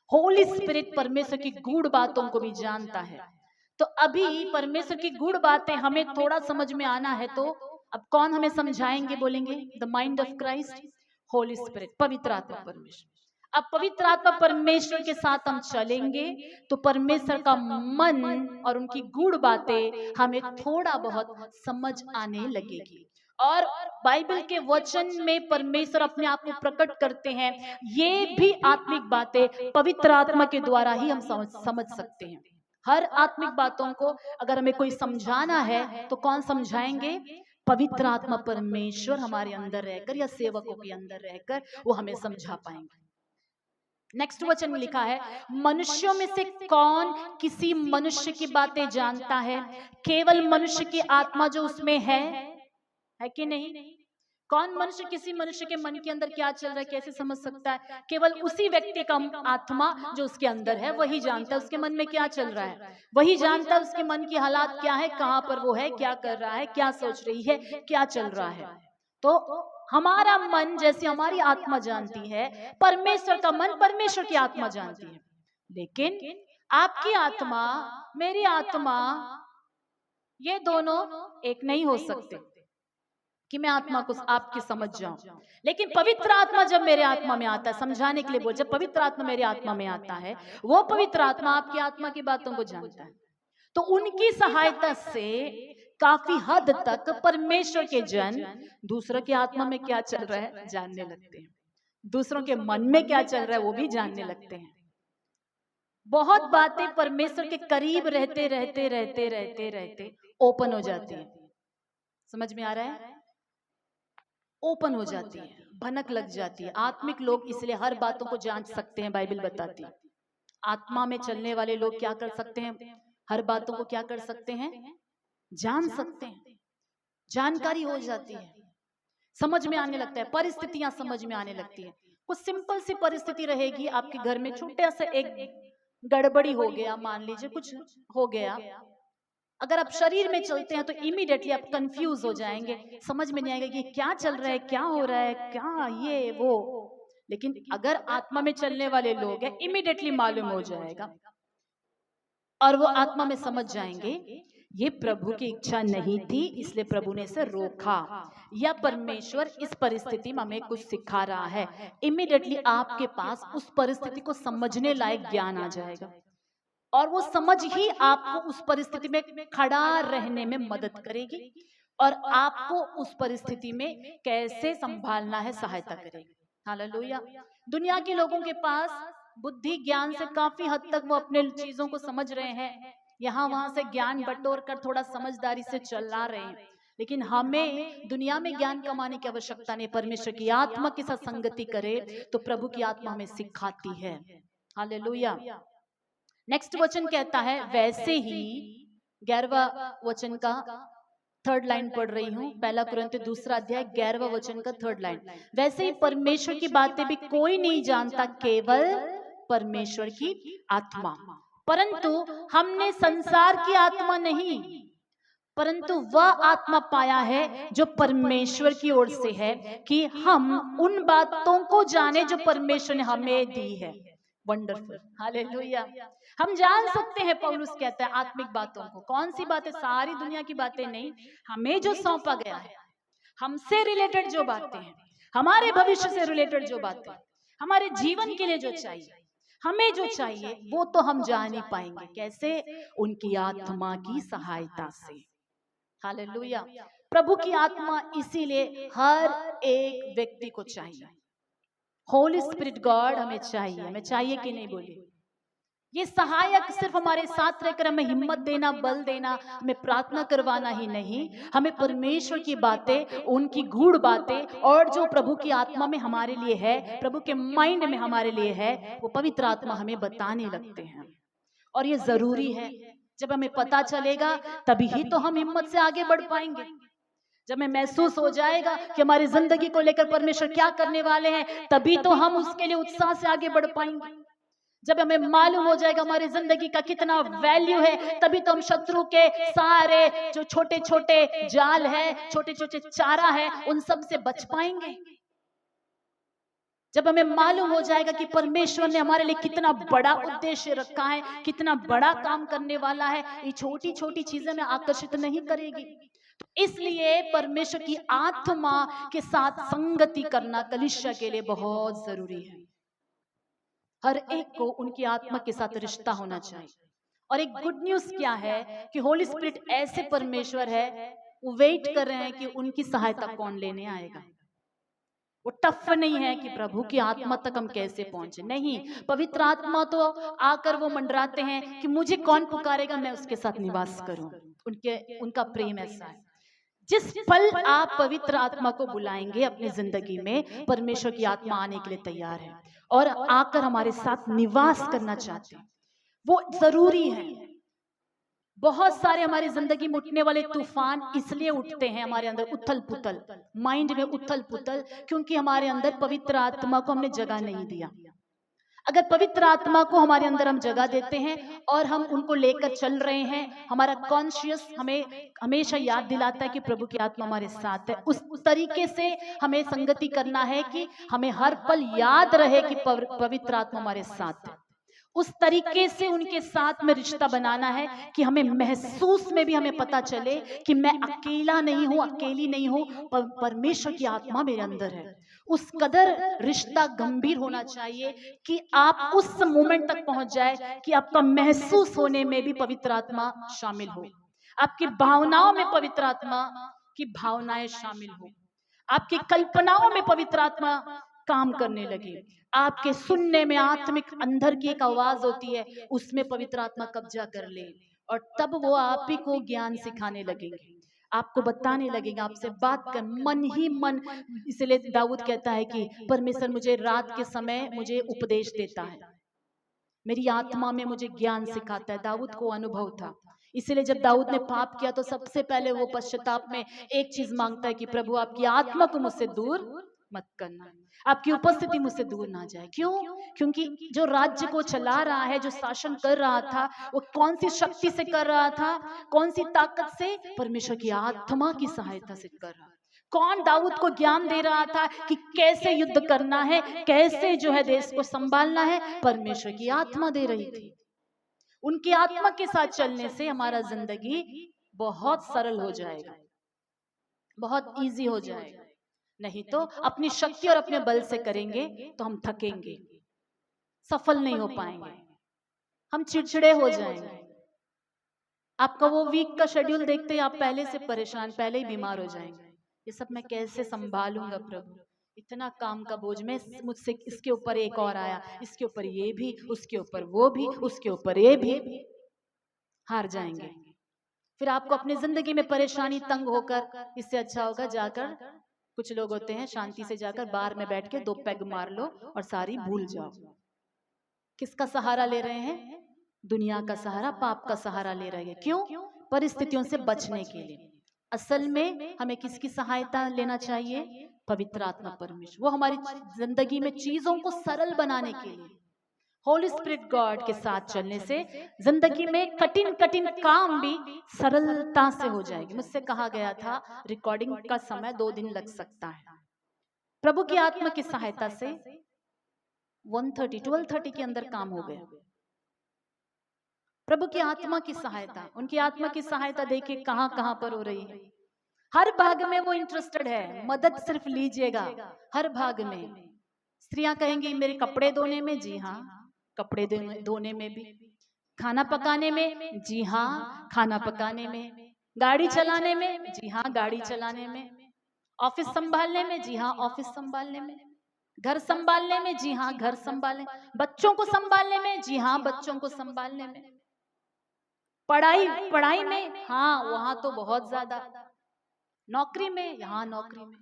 होली स्पिरिट परमेश्वर की गूढ़ बातों को भी जानता है। तो अभी परमेश्वर की गूढ़ बातें हमें थोड़ा समझ में आना है, तो अब कौन हमें समझाएंगे? बोलेंगे the mind of Christ, Holi spirit, पवित्र आत्मा परमेश्वर। अब पवित्र आत्मा परमेश्वर के साथ हम चलेंगे तो परमेश्वर का मन और उनकी गूढ़ बातें हमें थोड़ा बहुत समझ आने लगेगी। और बाइबल के वचन में परमेश्वर अपने आप को प्रकट करते हैं, ये भी आत्मिक बातें पवित्र आत्मा के द्वारा ही हम समझ सकते हैं। हर आत्मिक बातों को अगर हमें कोई समझाना है तो कौन समझाएंगे? पवित्र आत्मा परमेश्वर हमारे अंदर रहकर या सेवकों के अंदर रहकर वो हमें समझा पाएंगे। नेक्स्ट वचन में लिखा है, मनुष्यों में से कौन किसी मनुष्य की बातें जानता है? केवल मनुष्य की आत्मा जो उसमें है कि नहीं? कौन मनुष्य किसी मनुष्य के मन के अंदर क्या चल रहा है कैसे समझ सकता है? केवल उसी व्यक्ति का आत्मा जो उसके अंदर है वही जानता है उसके मन में क्या चल रहा है, वही जानता है उसके मन की हालात क्या है, कहां पर वो है, क्या कर रहा है, क्या सोच रही है, क्या चल रहा है। तो हमारा मन जैसे हमारी आत्मा जानती है, परमेश्वर का मन परमेश्वर की आत्मा जानती है। लेकिन आपकी आत्मा, मेरी आत्मा, ये दोनों एक नहीं हो सकते कि मैं आत्मा को आपकी समझ जाऊं। लेकिन पवित्र आत्मा जब मेरे आत्मा में आता है, समझाने के लिए बोल, जब पवित्र आत्मा मेरे आत्मा में आता है, वो पवित्र आत्मा आपकी आत्मा की बातों को जानता है। तो उनकी सहायता से काफी हद तक परमेश्वर के जन दूसरों की आत्मा में क्या चल रहा है जानने लगते हैं, दूसरों के मन में क्या चल रहा है वो भी जानने लगते हैं। बहुत बातें परमेश्वर के करीब रहते रहते रहते रहते रहते ओपन हो जाती है। समझ में आ रहा है? ओपन हो जाती है, भनक लग जाती है। आत्मिक लोग इसलिए हर बातों को जांच सकते हैं, बाइबल बताती है। आत्मा में चलने वाले लोग क्या कर सकते हैं? हर बातों को क्या कर सकते हैं? जान सकते हैं। जानकारी हो जाती है, समझ में आने लगता है, परिस्थितियां समझ में आने लगती है। कुछ सिंपल सी परिस्थिति रहेगी आपके घर में, छोटा सा एक गड़बड़ी हो गया, मान लीजिए कुछ हो गया, अगर आप शरीर में चलते हैं तो इमीडिएटली आप कंफ्यूज हो जाएंगे, समझ में नहीं आएगा कि क्या चल रहा है, क्या हो रहा है, क्या ये वो। लेकिन अगर आत्मा में चलने वाले लोग हैं, इमीडिएटली मालूम हो जाएगा और वो आत्मा में समझ जाएंगे ये प्रभु की इच्छा नहीं थी, इसलिए प्रभु ने इसे रोका, या परमेश्वर इस परिस्थिति में हमें कुछ सिखा रहा है। इमीडिएटली आपके पास उस परिस्थिति को समझने लायक ज्ञान आ जाएगा और वो समझ ही आपको उस परिस्थिति में खड़ा रहने में मदद करेगी और आपको उस परिस्थिति में कैसे संभालना है सहायता करेगी। हालेलुया। दुनिया के लोगों के पास बुद्धि ज्ञान से काफी हद तक वो अपने चीजों को समझ रहे हैं, यहाँ वहां से ज्ञान बटोर कर थोड़ा समझदारी से चला रहे हैं। लेकिन हमें दुनिया में ज्ञान कमाने की आवश्यकता नहीं, परमेश्वर की आत्मा के साथ संगति करे तो प्रभु की आत्मा हमें सिखाती है। हालेलुया। नेक्स्ट वचन कहता है, वैसे ही 11वां वचन का 3rd लाइन पढ़ रही हूं, 1 कुरिन्थियों 2 अध्याय 11वां वचन का 3rd लाइन, वैसे ही परमेश्वर की बातें भी कोई नहीं जानता, केवल परमेश्वर की आत्मा। परंतु हमने संसार की आत्मा नहीं परंतु वह आत्मा पाया है जो परमेश्वर की ओर से है, कि हम उन बातों को जाने जो परमेश्वर ने हमें दी है। Wonderful, hallelujah. हम जान सकते हैं, पौलुस कहता है, आत्मिक बातों को। कौन सी बातें? सारी दुनिया की बातें नहीं, हमें जो सौंपा गया है, हमसे रिलेटेड जो बातें हैं, हमारे भविष्य से रिलेटेड जो बातें, हमारे जीवन के लिए जो चाहिए, हमें जो चाहिए, वो तो हम जान ही पाएंगे। कैसे? उनकी आत्मा की सहायता से। हालेलुया। प्रभु की आत्मा इसीलिए हर एक व्यक्ति को चाहिए। होली स्पिरिट गॉड हमें चाहिए। हमें चाहिए कि नहीं? बोलिए। ये सहायक सिर्फ हमारे साथ रहकर हमें हिम्मत देना, बल देना, हमें प्रार्थना करवाना ही नहीं, हमें परमेश्वर की बातें, उनकी गूढ़ बातें, और जो प्रभु की आत्मा में हमारे लिए है, प्रभु के माइंड में हमारे लिए है, वो पवित्र आत्मा हमें बताने लगते हैं। और ये जरूरी है। जब हमें पता चलेगा तभी ही तो हम हिम्मत से आगे बढ़ पाएंगे। जब हमें महसूस हो जाएगा कि हमारी जिंदगी को लेकर परमेश्वर क्या करने वाले हैं, तभी तो हम उसके लिए उत्साह से आगे बढ़ पाएंगे। जब हमें मालूम हो जाएगा हमारी जिंदगी का कितना वैल्यू है, तभी तो हम शत्रु के सारे जो छोटे छोटे जाल है, छोटे छोटे चारा है, उन सब से बच पाएंगे। जब हमें मालूम हो जाएगा कि परमेश्वर ने हमारे लिए कितना बड़ा उद्देश्य रखा है, कितना बड़ा काम करने वाला है, ये छोटी छोटी चीजें में आकर्षित नहीं करेगी। तो इसलिए परमेश्वर की आत्मा के साथ संगति करना कलीसिया के लिए बहुत जरूरी है। हर एक को उनकी आत्मा के साथ रिश्ता होना चाहिए। और एक गुड न्यूज क्या है कि होली स्पिरिट ऐसे परमेश्वर है, वो वेट कर रहे हैं कि उनकी सहायता कौन लेने आएगा। वो टफ नहीं है कि प्रभु की आत्मा तक हम कैसे पहुंचे, नहीं। पवित्र आत्मा तो आकर वो मंडराते हैं कि मुझे कौन पुकारेगा, मैं उसके साथ निवास करूं। उनका प्रेम ऐसा है। जिस पल आप पवित्र आत्मा को बुलाएंगे अपनी जिंदगी में, परमेश्वर की आत्मा आने के लिए तैयार है और आकर हमारे साथ निवास करना चाहते हैं। वो जरूरी है। बहुत सारे हमारी जिंदगी में उठने वाले तूफान इसलिए उठते हैं, हमारे अंदर उथल पुथल, माइंड में उथल पुथल, क्योंकि हमारे अंदर पवित्र आत्मा को हमने जगह नहीं दिया। अगर पवित्र आत्मा को हमारे अंदर हम जगह देते हैं और हम उनको लेकर चल रहे हैं, हमारा कॉन्शियस हमें हमेशा याद दिलाता है कि प्रभु की आत्मा हमारे साथ है। उस तरीके से हमें संगति करना है कि हमें हर पल याद रहे कि पवित्र आत्मा हमारे साथ है। उस तरीके से उनके साथ में रिश्ता बनाना है कि हमें महसूस में भी हमें पता चले कि मैं अकेला नहीं हूं, अकेली नहीं हूं, परमेश्वर की आत्मा मेरे अंदर है। उस कदर रिश्ता गंभीर होना चाहिए कि आप उस मोमेंट तक पहुंच जाए कि आपका महसूस होने में भी पवित्र आत्मा शामिल हो, आपकी भावनाओं में पवित्र आत्मा की भावनाएं शामिल हो, आपकी कल्पनाओं में पवित्र आत्मा काम करने लगे, आपके सुनने में आत्मिक अंदर की एक आवाज होती है, उसमें पवित्र आत्मा कब्जा कर ले, और तब वो आप ही को ज्ञान सिखाने लगेंगे, आपको बताने लगेंगे, आपसे बात कर, मन ही मन। इसलिए दाऊद कहता है कि परमेश्वर मुझे रात के समय मुझे उपदेश देता है, मेरी आत्मा में मुझे ज्ञान सिखाता है। दाऊद को अनुभव था, इसलिए जब दाऊद ने पाप किया तो सबसे पहले वो पश्चाताप में एक चीज मांगता है कि प्रभु आपकी आत्मा को मुझसे दूर मत करना, आपकी उपस्थिति मुझसे दूर ना जाए। क्यों? क्योंकि जो राज्य को चला रहा है, जो शासन कर रहा था, वो कौन सी शक्ति से कर रहा था, कौन सी ताकत से? परमेश्वर की आत्मा की सहायता से कर रहा। कौन दाऊद को ज्ञान दे रहा था कि कैसे युद्ध करना है, कैसे जो है देश को संभालना है? परमेश्वर की आत्मा दे रही थी। उनकी आत्मा के साथ चलने से हमारा जिंदगी बहुत सरल हो जाएगा, बहुत इजी हो जाएगा। नहीं तो अपनी शक्ति और अपने बल से करेंगे तो हम थकेंगे, सफल नहीं हो पाएंगे, हम चिड़चिड़े हो जाएंगे। आपका वो वीक का शेड्यूल देखते ही आप पहले से परेशान, पहले ही बीमार हो जाएंगे। ये सब मैं कैसे संभालूंगा प्रभु, इतना काम का बोझ, मैं मुझसे इसके ऊपर एक और आया, इसके ऊपर ये भी, उसके ऊपर वो भी, उसके ऊपर ये भी, हार जाएंगे। फिर आपको अपनी जिंदगी में परेशानी, तंग होकर, इससे अच्छा होगा जाकर, कुछ लोग होते हैं शांति से जाकर बार में बैठ के 2 पैग मार लो और सारी भूल जाओ। किसका सहारा ले रहे हैं? दुनिया का सहारा, पाप का सहारा ले रहे हैं। क्यों? परिस्थितियों से बचने के लिए। असल में हमें किसकी सहायता लेना चाहिए? पवित्र आत्मा परमेश्वर। वो हमारी जिंदगी में चीजों को सरल बनाने के लिए, होली स्पिरिट गॉड के साथ चलने से जिंदगी में कठिन कठिन काम भी सरलता से हो जाएगी। मुझसे कहा गया था रिकॉर्डिंग का समय 2 दिन लग सकता है। प्रभु की आत्मा की सहायता से 12:30 के अंदर काम हो गया। प्रभु की आत्मा की सहायता, उनकी आत्मा की सहायता देखिए कहां कहां पर हो रही है। हर भाग में वो इंटरेस्टेड है, मदद सिर्फ लीजिएगा। हर भाग में स्त्रियां कहेंगी मेरे कपड़े धोने में, जी हाँ कपड़े धोने में भी, खाना पकाने में, जी हाँ खाना पकाने में, गाड़ी चलाने में, जी हाँ गाड़ी चलाने में, ऑफिस संभालने में, जी हाँ ऑफिस संभालने में, घर संभालने में, जी हाँ घर संभालने, बच्चों को संभालने में, जी हाँ बच्चों को संभालने में, पढ़ाई पढ़ाई में, हाँ वहां तो बहुत ज्यादा, नौकरी में, यहाँ नौकरी में,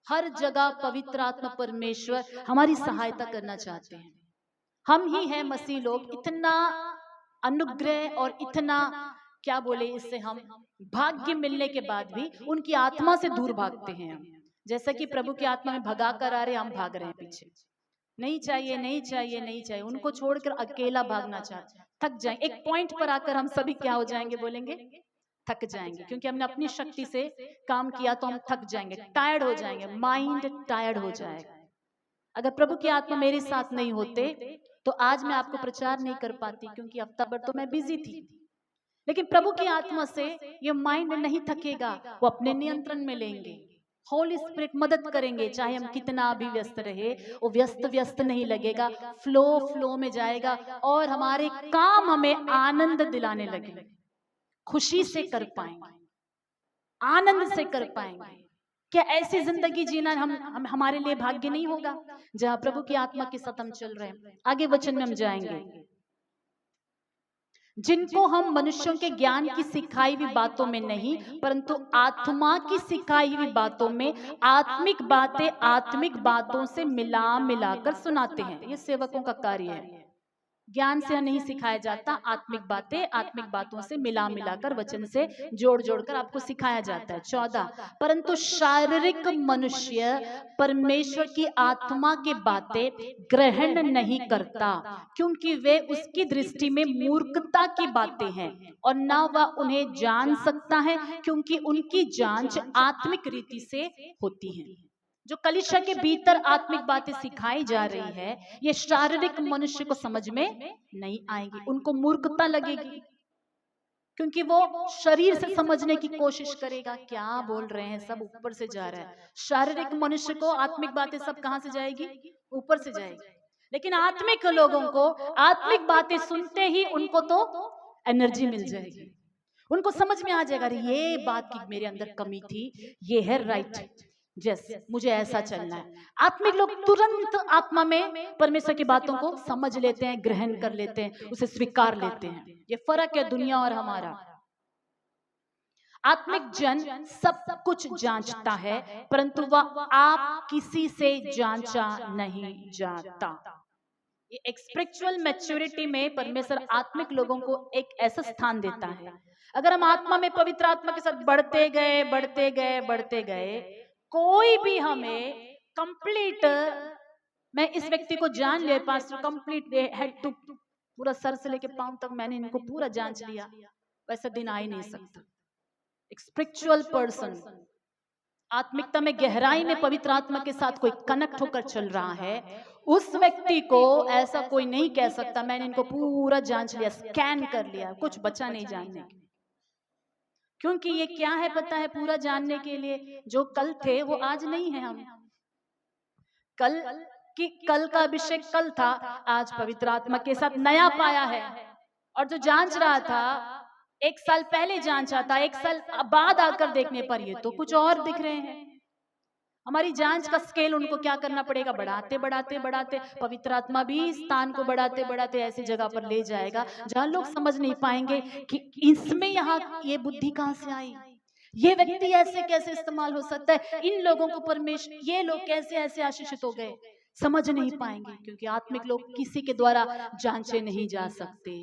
हर जगह पवित्र आत्मा परमेश्वर हमारी सहायता करना चाहते हैं। हम ही हैं मसीह लोग इतना अनुग्रह और इतना क्या बोले इससे, हम भाग्य मिलने के बाद भी उनकी आत्मा से दूर भागते हैं। हम जैसा कि प्रभु की आत्मा में भगा कर आ रहे, हम भाग रहे हैं पीछे, नहीं चाहिए नहीं चाहिए नहीं चाहिए, उनको छोड़कर अकेला भागना चाहते, थक जाए। एक पॉइंट पर आकर हम सभी क्या हो जाएंगे, बोलेंगे थक जाएंगे, क्योंकि हमने अपनी शक्ति से काम किया तो हम थक जाएंगे, टायर्ड हो जाएंगे, माइंड टायर्ड हो जाएगा। अगर प्रभु की आत्मा मेरे साथ नहीं होते तो आज मैं आपको प्रचार नहीं कर पाती, क्योंकि हफ्ता भर तो मैं बिजी थी। लेकिन प्रभु की आत्मा से ये माइंड नहीं थकेगा, वो अपने नियंत्रण में लेंगे। होली स्पिरिट मदद करेंगे, चाहे हम कितना भी व्यस्त रहे, वो व्यस्त व्यस्त नहीं लगेगा, फ्लो फ्लो में जाएगा और हमारे काम हमें आनंद दिलाने लगेंगे, खुशी से कर पाएंगे, आनंद से कर पाएंगे। क्या ऐसी जिंदगी जीना हम हमारे लिए भाग्य नहीं होगा, जहां प्रभु की आत्मा के साथ हम चल रहे हैं। आगे वचन में हम जाएंगे, जिनको हम मनुष्यों के ज्ञान की सिखाई हुई बातों में नहीं, परंतु आत्मा की सिखाई हुई बातों में आत्मिक बातों से मिला मिलाकर सुनाते हैं। ये सेवकों का कार्य है। ज्ञान से नहीं सिखाया जाता, आत्मिक बातों से मिला मिलाकर वचन से जोड़ जोड़कर आपको सिखाया जाता है। 14, परंतु शारीरिक मनुष्य परमेश्वर की आत्मा की बातें ग्रहण नहीं करता, क्योंकि वे उसकी दृष्टि में मूर्खता की बातें हैं और न वह उन्हें जान सकता है, क्योंकि उनकी जांच आत्मिक रीति से होती है। जो कलीसिया के भीतर आत्मिक बातें सिखाई जा रही है, ये शारीरिक मनुष्य को समझ में नहीं आएगी, उनको मूर्खता लगेगी, क्योंकि वो शरीर से समझने की कोशिश करेगा। क्या बोल रहे हैं, सब ऊपर से जा रहा है। शारीरिक मनुष्य को आत्मिक बातें सब कहां से जाएगी, ऊपर से जाएगी। लेकिन आत्मिक लोगों को आत्मिक बातें सुनते ही उनको तो एनर्जी मिल जाएगी, उनको समझ में आ जाएगा, ये बात की मेरे अंदर कमी थी, ये है राइट, मुझे ऐसा चलना है। आत्मिक लोग तुरंत आत्मा में परमेश्वर की बातों को समझ लेते हैं, ग्रहण कर लेते हैं, उसे स्वीकार लेते हैं। ये फर्क है दुनिया और हमारा। आत्मिक जन सब कुछ जांचता है, परंतु वह आप किसी से जांचा नहीं जाता। ये स्पिरिचुअल मैच्योरिटी में परमेश्वर आत्मिक लोगों को एक ऐसा स्थान देता है। अगर हम आत्मा में पवित्र आत्मा के साथ बढ़ते गए, कोई भी हमें कंप्लीट, मैं इस व्यक्ति को जान लिया पास्टर, कंप्लीट हेड टू, पूरा सर से लेके पांव तक मैंने इनको पूरा जांच लिया, वैसा दिन आ ही नहीं सकता। एक स्पिरिचुअल पर्सन आत्मिकता में गहराई में पवित्र आत्मा के साथ कोई कनेक्ट होकर चल रहा है, उस व्यक्ति को ऐसा कोई नहीं कह सकता मैंने इनको पूरा जांच लिया, स्कैन कर लिया, कुछ बचा नहीं जानने के। क्योंकि ये क्या है पता है, पूरा जानने के लिए जो कल थे वो आज नहीं है। हम कल का अभिषेक कल था, आज पवित्र आत्मा के साथ नया पाया है। और जो जांच रहा था, 1 साल पहले जांचा था, 1 साल बाद आकर देखने पर ये तो कुछ और दिख रहे हैं। हमारी जांच का स्केल उनको क्या करना पड़ेगा, बढ़ाते पवित्र आत्मा भी स्थान को बढ़ाते ऐसी जगह पर ले जाएगा जहां लोग समझ नहीं पाएंगे कि इसमें यहाँ ये बुद्धि कहां से आई, ये व्यक्ति ऐसे कैसे इस्तेमाल हो सकता है, इन लोगों को परमेश्वर, ये लोग कैसे ऐसे आशीषित हो गए, समझ नहीं पाएंगे। क्योंकि आत्मिक लोग किसी के द्वारा जांचे नहीं जा सकते।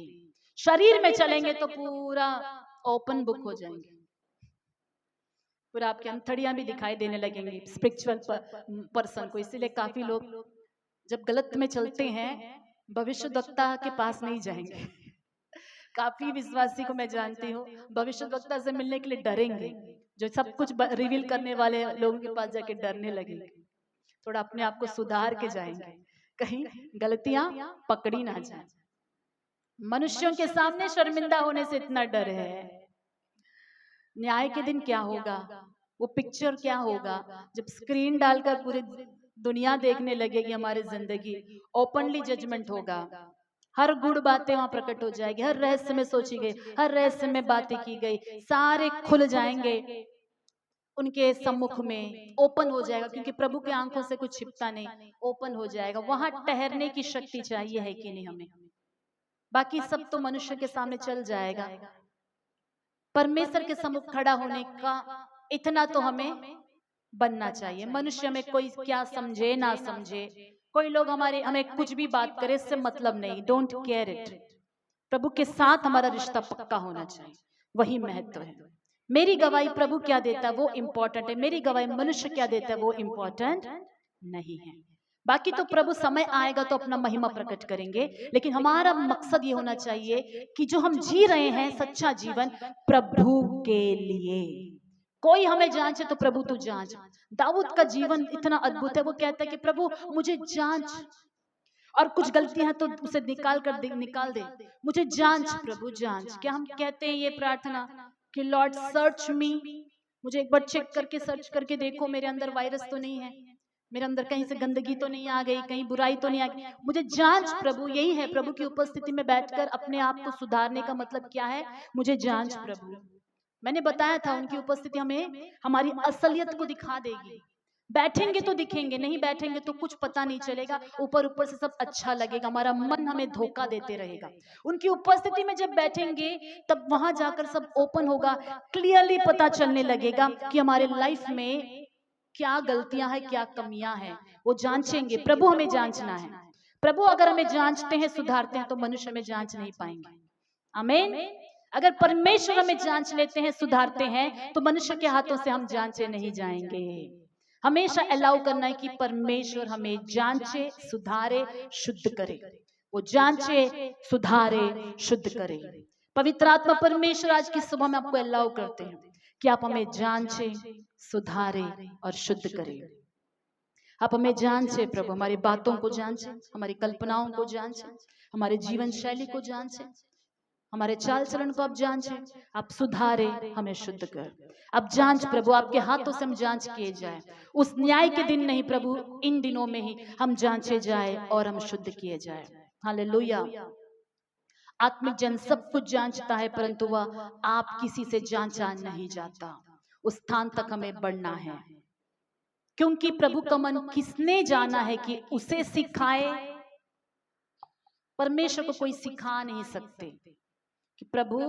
शरीर में चलेंगे तो पूरा ओपन बुक हो जाएंगे, पूरा आपकी अंतड़ियां भी दिखाई देने लगेंगी स्पिरिचुअल पर्सन को। इसीलिए काफी लोग जब गलत में चलते हैं भविष्यद्वक्ता के पास नहीं जाएंगे। काफी विश्वासी को मैं जानती हूँ भविष्यद्वक्ता से मिलने के लिए डरेंगे, जो सब कुछ रिवील करने वाले लोगों के पास जाके डरने लगेंगे। थोड़ा अपने आप को सुधार के जाएंगे, कहीं गलतियां पकड़ी ना जाए। मनुष्यों के सामने शर्मिंदा होने से इतना डर है, न्याय के दिन क्या होगा, वो पिक्चर क्या होगा जब स्क्रीन डालकर पूरी दुनिया देखने लगेगी हमारी जिंदगी, ओपनली जजमेंट होगा, हर गुड़ बातें वहां प्रकट हो जाएगी, हर रहस्य में सोची गई, हर रहस्य में बातें की गई, सारे खुल जाएंगे उनके सम्मुख में, ओपन हो जाएगा, क्योंकि प्रभु की आंखों से कुछ छिपता नहीं, ओपन हो जाएगा। वहां ठहरने की शक्ति चाहिए है कि नहीं हमें? बाकी सब तो मनुष्य के सामने चल जाएगा, परमेश्वर के सम्मुख खड़ा होने का इतना तो हमें बनना चाहिए। मनुष्य में कोई क्या समझे ना समझे, कोई लोग हमें कुछ भी बात करे, इससे मतलब नहीं, डोंट केयर इट। प्रभु के साथ हमारा रिश्ता पक्का होना चाहिए, वही महत्व है। मेरी गवाही प्रभु क्या देता है वो इंपॉर्टेंट है, मेरी गवाही मनुष्य क्या देता है वो इंपॉर्टेंट नहीं है। बाकी तो प्रभु समय आएगा तो अपना महिमा प्रकट करेंगे, लेकिन हमारा मकसद ये होना चाहिए कि जो हम जी रहे हैं सच्चा जीवन प्रभु के लिए। कोई हमें जांचे तो प्रभु तू जांच। दाऊद का जीवन इतना अद्भुत है, वो कहता है कि प्रभु मुझे जांच, और कुछ गलतियां तो उसे निकाल दे, मुझे जांच प्रभु जांच। क्या हम कहते हैं ये प्रार्थना कि लॉर्ड सर्च मी, मुझे एक बार चेक करके सर्च करके देखो मेरे अंदर वायरस तो नहीं है, मेरे अंदर कहीं से गंदगी तो नहीं आ गई, कहीं बुराई तो नहीं आ गई, मुझे जांच प्रभु। यही है प्रभु की उपस्थिति में बैठकर अपने आप को सुधारने का मतलब क्या है, मुझे जांच प्रभु। मैंने बताया था उनकी उपस्थिति हमें हमारी असलियत को दिखा देगी। बैठेंगे तो दिखेंगे, नहीं बैठेंगे तो कुछ पता नहीं चलेगा, ऊपर ऊपर से सब अच्छा लगेगा, हमारा मन हमें धोखा देते रहेगा। उनकी उपस्थिति में जब बैठेंगे तब वहां जाकर सब ओपन होगा, क्लियरली पता चलने लगेगा कि हमारे लाइफ में क्या गलतियां हैं, क्या कमियां हैं, वो जांचेंगे। प्रभु हमें जांचना है। प्रभु अगर हमें जांचते हैं, सुधारते हैं, तो मनुष्य हमें जांच नहीं पाएंगे। आमीन। अगर परमेश्वर हमें जांच लेते हैं, सुधारते हैं, तो मनुष्य के हाथों से हम जांचे नहीं जाएंगे। हमेशा अलाउ करना है कि परमेश्वर हमें जांचे, सुधारे, शुद्ध करे। वो जांचे, सुधारे, शुद्ध करे। पवित्र आत्मा परमेश्वर आज की सुबह में आपको अलाउ करते हैं कि आप हमें जांचे, सुधारे और शुद्ध करें। आप हमें जांचे प्रभु, हमारी बातों को जांचे, हमारी कल्पनाओं को जांचे, हमारे जीवन शैली को जांचे, हमारे चाल चलन को आप जांचे, आप सुधारे, हमें शुद्ध कर। अब जांच प्रभु, आपके हाथों से हम जांच किए जाए। उस न्याय के दिन नहीं प्रभु, इन दिनों में ही हम जांचे जाए और हम शुद्ध किए जाए। हालेलुया। आत्मिक जन सब कुछ जांचता है, परंतु वह आप किसी से जांचा नहीं जाता। उस स्थान तक हमें बढ़ना है, क्योंकि प्रभु का मन किसने जाना है कि उसे सिखाए। परमेश्वर को कोई सिखा नहीं सकते कि प्रभु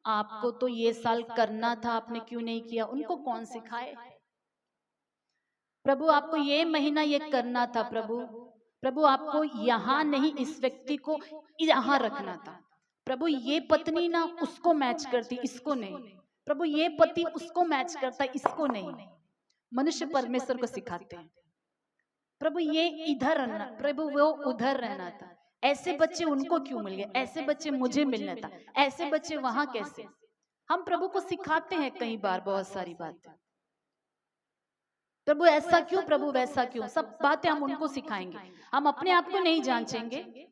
आपको तो ये साल करना था, आपने क्यों नहीं किया। उनको कौन सिखाए। प्रभु आपको ये महीना ये करना था, प्रभु आपको यहाँ नहीं, इस व्यक्ति को यहाँ रखना था। प्रभु ये पत्नी ना उसको मैच करती, इसको नहीं। प्रभु ये पति उसको मैच करता, इसको नहीं। मनुष्य परमेश्वर को सिखाते हैं, प्रभु ये इधर रहना, प्रभु वो उधर रहना था। ऐसे बच्चे उनको क्यों मिल गए, ऐसे बच्चे मुझे मिलना था, ऐसे बच्चे वहां कैसे। हम प्रभु को सिखाते हैं कई बार बहुत सारी बातें। प्रभु ऐसा क्यों, प्रभु वैसा क्यों, सब बातें हम उनको सिखाएंगे। हम अपने आप को नहीं जांचेंगे,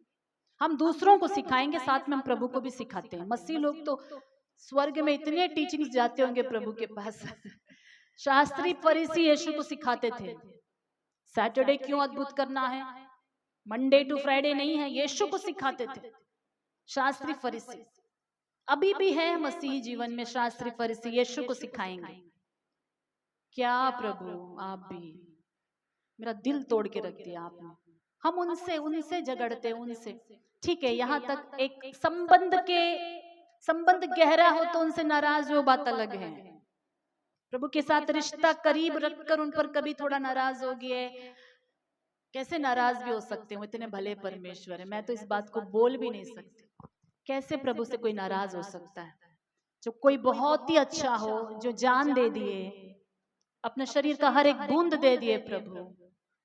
हम दूसरों को सिखाएंगे, साथ में हम प्रभु को भी सिखाते हैं। मसीह लोग तो स्वर्ग में इतने टीचिंग्स जाते होंगे प्रभु के पास। शास्त्री फरीसी यीशु को सिखाते थे, सैटरडे क्यों अद्भुत करना है, मंडे टू फ्राइडे नहीं है, यीशु को सिखाते थे शास्त्री फरीसी। अभी भी है मसीही जीवन में शास्त्री फरीसी, यीशु को सिखाएंगे। क्या प्रभु आप भी, मेरा दिल तोड़ के रख दिया आपने। हम उनसे झगड़ते, उनसे ठीक है, यहाँ तक एक संबंध गहरा हो तो उनसे नाराज हो, बात अलग है। प्रभु के साथ रिश्ता करीब रखकर उन पर कभी थोड़ा नाराज हो गए, कैसे नाराज भी हो सकते हो, इतने भले परमेश्वर है। मैं तो इस बात को बोल भी नहीं सकती, कैसे प्रभु से कोई नाराज हो सकता है। जो कोई बहुत ही अच्छा हो, जो जान दे दिए, अपने शरीर का हर एक बूंद दे दिए प्रभु,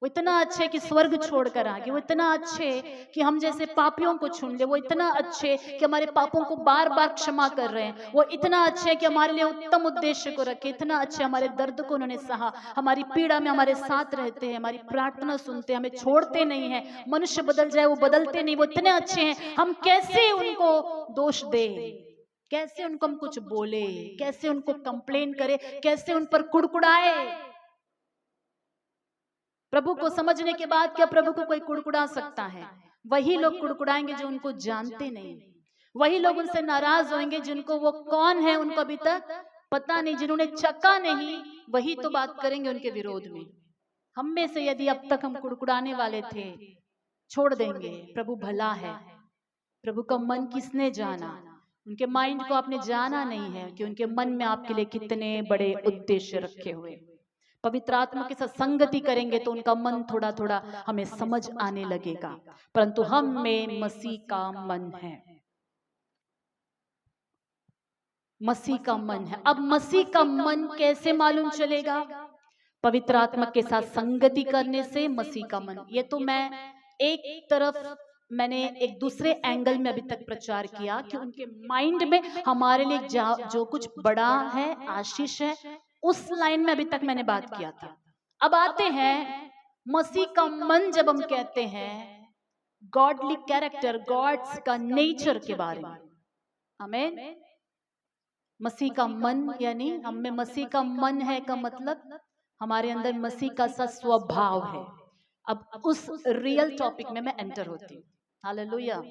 वो इतना अच्छे कि स्वर्ग छोड़कर आ गए, वो इतना अच्छे कि हम जैसे पापियों को चुन ले, वो इतना अच्छे कि हमारे पापों को बार बार क्षमा कर रहे हैं, वो इतना अच्छे कि हमारे लिए उत्तम उद्देश्य को रखे, इतना अच्छे हमारे दर्द को उन्होंने सहा, हमारी पीड़ा में हमारे साथ रहते हैं, हमारी प्रार्थना सुनते हैं, हमें छोड़ते नहीं है। मनुष्य बदल जाए वो बदलते नहीं, वो इतने अच्छे हैं। हम कैसे उनको दोष दे, कैसे उनको हम कुछ बोले, कैसे उनको कंप्लेन करे, कैसे उन पर कुड़कुड़ाए। प्रभु को समझने के बाद क्या प्रभु को कोई कुड़कुड़ा सकता है? वही लोग कुड़कुड़ाएंगे जो उनको जानते नहीं, वही लोग उनसे नाराज होंगे जिनको वो कौन है उनको अभी तक पता नहीं, जिन्होंने चखा नहीं, वही तो बात करेंगे उनके विरोध में। हम में से यदि अब तक हम कुड़कुड़ाने वाले थे, छोड़ देंगे। प्रभु भला है। प्रभु का मन किसने जाना? उनके माइंड को आपने जाना नहीं है कि उनके मन में आपके लिए कितने बड़े उद्देश्य रखे हुए। पवित्र आत्मा के साथ संगति करेंगे तो उनका मन थोड़ा थोड़ा हमें समझ आने लगेगा, परंतु हम में मसीह का मन है, मसीह का मन है। अब मसीह का मन कैसे मालूम चलेगा? पवित्र आत्मा के साथ संगति करने से मसीह का मन। ये तो मैं एक तरफ, मैंने एक दूसरे एंगल में अभी तक प्रचार किया कि उनके माइंड में हमारे लिए जो कुछ बड़ा है, आशीष है, उस लाइन में अभी तक मैंने बात किया था। अब आते हैं मसीह का मन। जब हम कहते हैं गॉडली कैरेक्टर, गॉड्स का नेचर के बारे में, आमीन। मसीह का मन यानी हम में मसीह का मन है का मतलब हमारे अंदर मसीह का सा स्वभाव है। अब उस रियल टॉपिक में मैं एंटर होती हूँ। Hallelujah.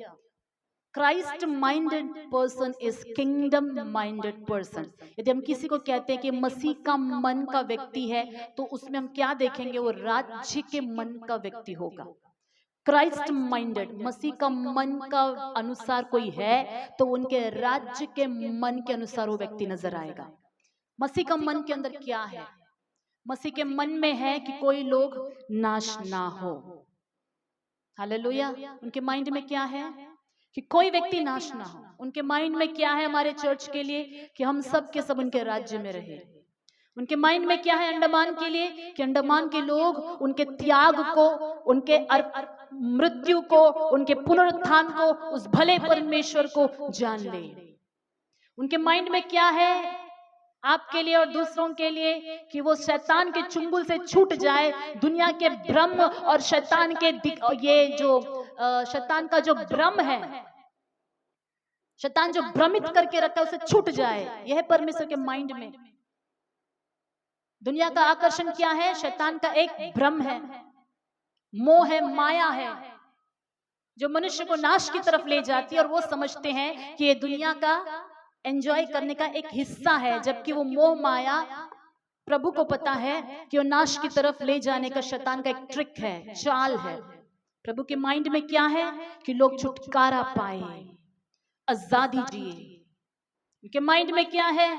Christ minded person is kingdom minded person. यदि हम किसी को कहते हैं कि मसीह का मन का व्यक्ति है, तो उसमें हम क्या देखेंगे? वो राज्य के मन का व्यक्ति होगा। क्राइस्ट माइंडेड, मसीह का मन का अनुसार कोई है तो उनके राज्य के मन के अनुसार वो व्यक्ति नजर आएगा। मसीह का मन के अंदर क्या है? मसीह के मन में है कि कोई लोग नाश ना हो। हालेलुया। उनके माइंड में क्या है? कि कोई व्यक्ति नाश ना हो। उनके माइंड में क्या है हमारे चर्च के लिए? कि हम सब के सब उनके राज्य में रहे। उनके माइंड में क्या है अंडमान के लिए? कि अंडमान के लोग उनके त्याग को, उनके मृत्यु को, उनके पुनरुत्थान को, उस भले परमेश्वर को जान ले। उनके माइंड में क्या है आपके लिए और दूसरों के लिए? कि वो शैतान के चुंगल से छूट जाए, दुनिया के भ्रम और शैतान के ये जो शैतान का जो भ्रम है, शैतान जो भ्रमित करके रखता है, उसे छूट जाए। यह परमेश्वर के माइंड में। दुनिया का आकर्षण क्या है? शैतान का एक भ्रम है, मोह है, माया है, जो मनुष्य को नाश की तरफ ले जाती है। और वो समझते हैं कि ये दुनिया का एंजॉय करने का एक हिस्सा है, जबकि वो मोह माया प्रभु को पता है कि वो नाश की तरफ ले जाने का शैतान का एक ट्रिक है, चाल है। प्रभु के माइंड में क्या है? कि लोग छुटकारा पाए, आजादी जिए। उनके माइंड में क्या है?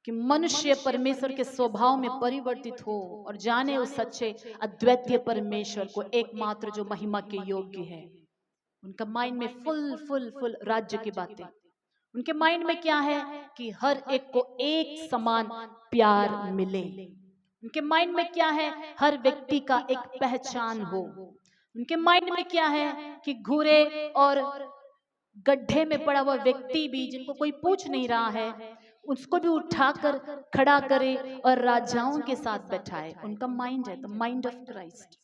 कि मनुष्य परमेश्वर के स्वभाव में परिवर्तित हो और जाने उस सच्चे अद्वितीय परमेश्वर को, एकमात्र जो महिमा के योग्य है। उनका माइंड में फुल राज्य की बातें। उनके माइंड में क्या है? कि हर एक को एक समान प्यार मिले। उनके माइंड में क्या है? हर व्यक्ति का एक पहचान हो। उनके माइंड में क्या है? कि घूरे और गड्ढे में पड़ा हुआ व्यक्ति भी, जिनको कोई पूछ नहीं रहा है, उसको भी उठाकर खड़ा करे और राजाओं के साथ बैठाए। उनका माइंड है द माइंड ऑफ क्राइस्ट।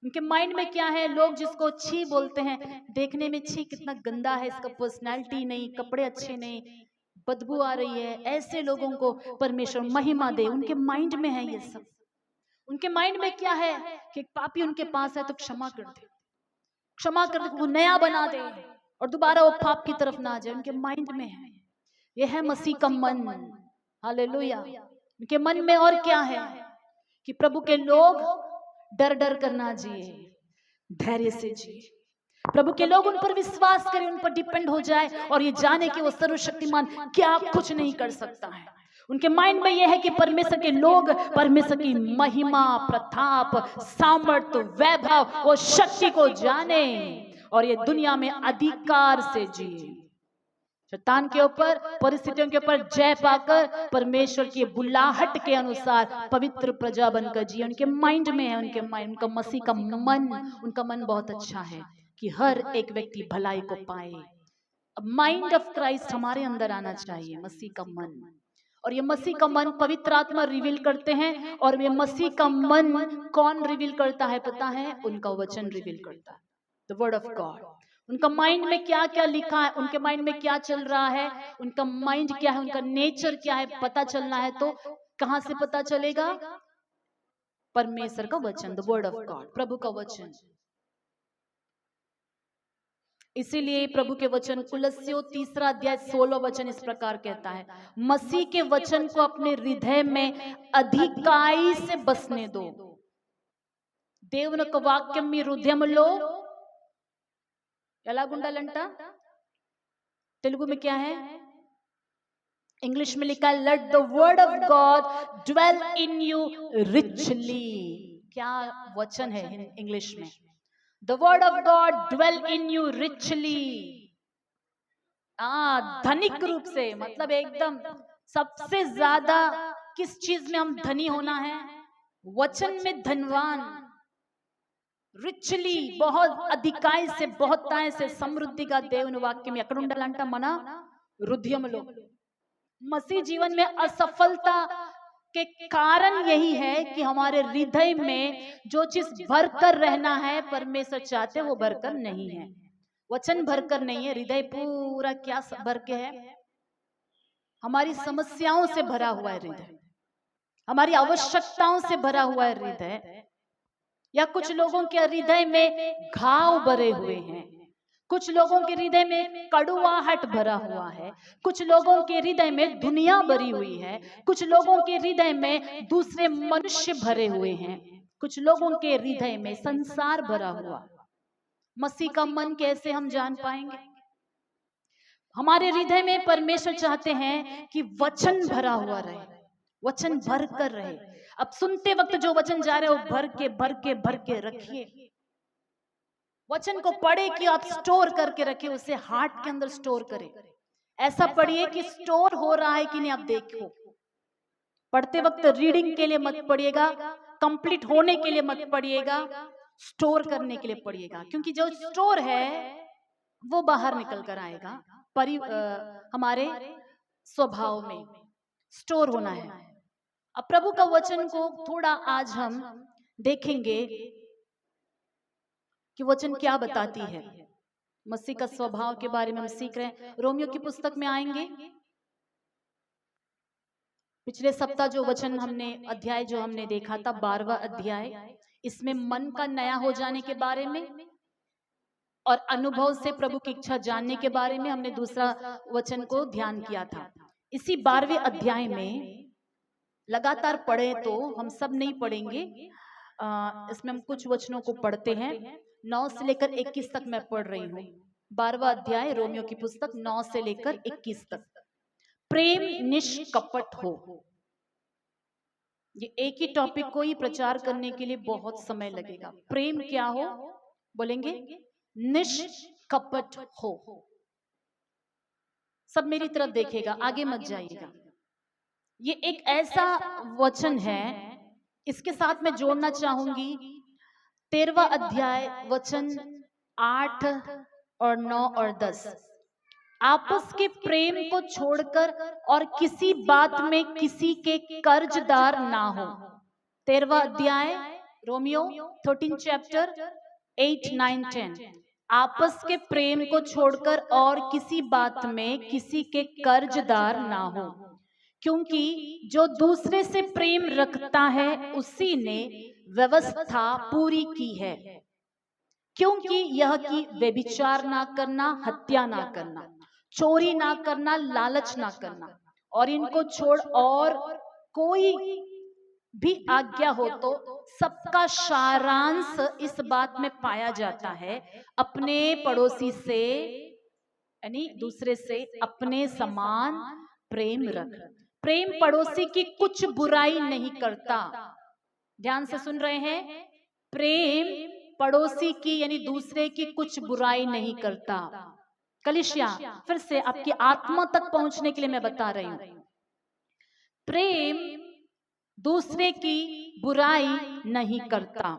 उनके माइंड में क्या है? लोग जिसको छी बोलते हैं, देखने में छी, कितना गंदा है, इसका पर्सनैलिटी नहीं, कपड़े अच्छे नहीं, बदबू आ रही है, ऐसे लोगों को परमेश्वर महिमा दे। उनके माइंड में है ये सब। उनके माइंड में क्या है? कि पापी उनके पास है तो क्षमा कर दे, क्षमा कर दे, वो नया बना दे और दोबारा वो पाप की तरफ ना जाए। उनके माइंड में है। यह है मसीह का मन। हालेलुया। उनके मन में और क्या है? कि प्रभु के लोग डर डर कर ना जिए, धैर्य से जिए। प्रभु के लोग उन पर विश्वास करें, उन पर डिपेंड हो जाए और ये जाने कि वो सर्वशक्तिमान क्या कुछ नहीं कर सकता है। उनके माइंड में यह है कि परमेश्वर के लोग परमेश्वर की महिमा, प्रताप, सामर्थ्य, वैभव, वो शक्ति को जाने और ये दुनिया में अधिकार से जिए। शैतान के ऊपर, परिस्थितियों के ऊपर जय पाकर परमेश्वर की बुलाहट के अनुसार पवित्र प्रजा बनकर जिए। उनके माइंड में है, उनके माइंड, उनका मसीह का मन, उनका मन बहुत अच्छा है कि हर एक व्यक्ति भलाई को पाए। अब माइंड ऑफ क्राइस्ट हमारे अंदर आना चाहिए, मसीह का मन। और ये मसीह का मन पवित्र आत्मा रिवील करते हैं। और ये मसीह का मन कौन रिवील करता है पता है? उनका वचन रिवील करता है, द वर्ड ऑफ गॉड। उनका माइंड में क्या क्या लिखा है, उनके माइंड में क्या चल रहा है, उनका माइंड क्या है, उनका नेचर क्या है, पता चलना है तो कहां से पता चलेगा? परमेश्वर का वचन, द वर्ड ऑफ गॉड, प्रभु का वचन। इसीलिए प्रभु के वचन कुलस्सियों 3 अध्याय 16 वचन इस प्रकार कहता है, मसीह के वचन को अपने हृदय में अधिकाई से बसने दो। దేవుని యొక్క వాక్యం మీ హృదయంలో ఎలాగుండాలంట? तेलुगु में क्या है? इंग्लिश में लिखा है, let the word of God dwell in you richly. क्या वचन है इंग्लिश में? The word of God dwell in you richly। धनिक रूप से, मतलब एकदम सबसे ज्यादा किस चीज में हम धनी होना है? वचन में धनवान, रिचली, बहुत अधिकाई से, बहुताय से समृद्धिగా దేవుని వాక్యం ఎక్కడ ఉండాలంట? మన హృదయంలో। मसीह जीवन में असफलता के कारण यही है कि हमारे हृदय में जो चीज भरकर रहना है, परमेश्वर चाहते वो भरकर नहीं है। वचन भरकर नहीं है, हृदय पूरा क्या भर के है? हमारी समस्याओं से भरा हुआ है हृदय, हमारी आवश्यकताओं से भरा हुआ है हृदय। या कुछ लोगों के हृदय में घाव भरे हुए हैं, कुछ लोगों के हृदय में कड़ुवाहट भरा हुआ है, कुछ लोगों के हृदय में दुनिया भरी हुई है, कुछ लोगों के हृदय में दूसरे मनुष्य भरे हुए हैं, कुछ लोगों के हृदय में संसार भरा हुआ। मसीह का मन कैसे हम जान पाएंगे? हमारे हृदय में परमेश्वर चाहते हैं कि वचन भरा हुआ रहे, वचन भर कर रहे। अब सुनते वक्त जो वचन जा रहे हो भर के भर के भर के रखिए। वचन को पढ़े कि आप स्टोर करके रखे, उसे हार्ट के अंदर स्टोर करें। ऐसा पढ़िए कि स्टोर हो रहा है कि नहीं आप देखो। पढ़ते वक्त रीडिंग के लिए मत पढ़िएगा, कंप्लीट होने के लिए मत पढ़िएगा, स्टोर करने के लिए पढ़िएगा। क्योंकि जो स्टोर है वो बाहर निकल कर आएगा। हमारे स्वभाव में स्टोर होना है। अब प्रभु का वचन को थोड़ा आज हम देखेंगे कि वचन क्या बताती है। मसीह का स्वभाव के बारे में हम सीख रहे हैं। रोमियो की पुस्तक में आएंगे। पिछले सप्ताह जो वचन हमने अध्याय जो हमने देखा था 12वां अध्याय, इसमें मन का नया हो जाने के बारे में और अनुभव से प्रभु की इच्छा जानने के बारे में हमने दूसरा वचन को ध्यान किया था। इसी 12वें अध्याय में लगातार पढ़े तो हम सब नहीं पढ़ेंगे, इसमें हम कुछ वचनों को पढ़ते हैं। 9 से लेकर 21 तक मैं पढ़ रही हूँ। 12वां अध्याय रोमियो की पुस्तक 9 से लेकर 21 तक। प्रेम निष्कपट हो। ये एक ही टॉपिक को ही प्रचार करने के लिए बहुत समय लगेगा। प्रेम क्या हो? बोलेंगे निष्कपट हो। सब मेरी तरफ देखेगा, आगे मत जाइएगा। ये एक ऐसा वचन है, इसके साथ मैं जोड़ना चाहूंगी 13वां अध्याय वचन 8 और 9 और 10। आपस के प्रेम को छोड़कर और किसी बात में किसी के कर्जदार ना हो। 13वां अध्याय रोमियो 13 चैप्टर 8, 9, 10। आपस के प्रेम को छोड़कर और किसी बात में किसी के कर्जदार ना हो, क्योंकि जो दूसरे से प्रेम रखता है उसी ने व्यवस्था पूरी की है। क्योंकि यह कि व्यभिचार ना करना, हत्या ना करना, चोरी ना करना, लालच ना करना, और इनको छोड़ और कोई भी आज्ञा हो तो सबका सारांश इस बात में पाया जाता है, अपने पड़ोसी से यानी दूसरे से अपने समान प्रेम रख। प्रेम पड़ोसी की कुछ बुराई नहीं करता। ध्यान से सुन रहे हैं? प्रेम पड़ोसी की यानी दूसरे की कुछ बुराई नहीं करता। कलीसिया, फिर से आपकी आत्मा तक पहुंचने के लिए मैं बता रही हूं, प्रेम दूसरे की बुराई नहीं करता,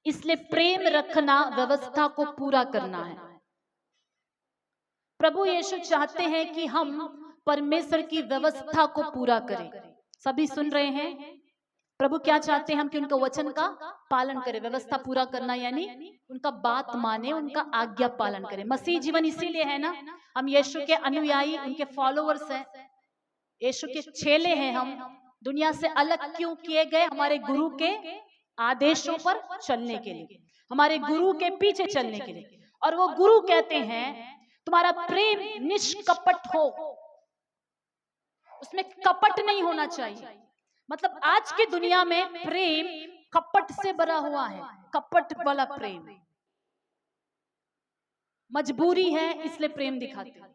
इसलिए प्रेम रखना व्यवस्था को पूरा करना है। प्रभु यीशु चाहते हैं कि हम परमेश्वर की व्यवस्था को पूरा करें। सभी सुन रहे हैं? प्रभु क्या चाहते हैं हम कि उनका वचन का पालन करें। व्यवस्था पूरा करना यानी उनका बात माने, उनका आज्ञा पालन करें। मसीह जीवन इसीलिए है ना, हम यीशु के अनुयायी, उनके फॉलोअर्स हैं, यीशु के चेले हैं। हम दुनिया से अलग क्यों किए गए? हमारे गुरु के आदेशों पर चलने के लिए, हमारे गुरु के पीछे चलने के लिए। और वो गुरु कहते हैं तुम्हारा प्रेम निष्कपट हो, उसमें कपट नहीं होना चाहिए। मतलब आज की दुनिया में प्रेम कपट से भरा हुआ है, कपट वाला प्रेम। मजबूरी है इसलिए प्रेम दिखाते हैं,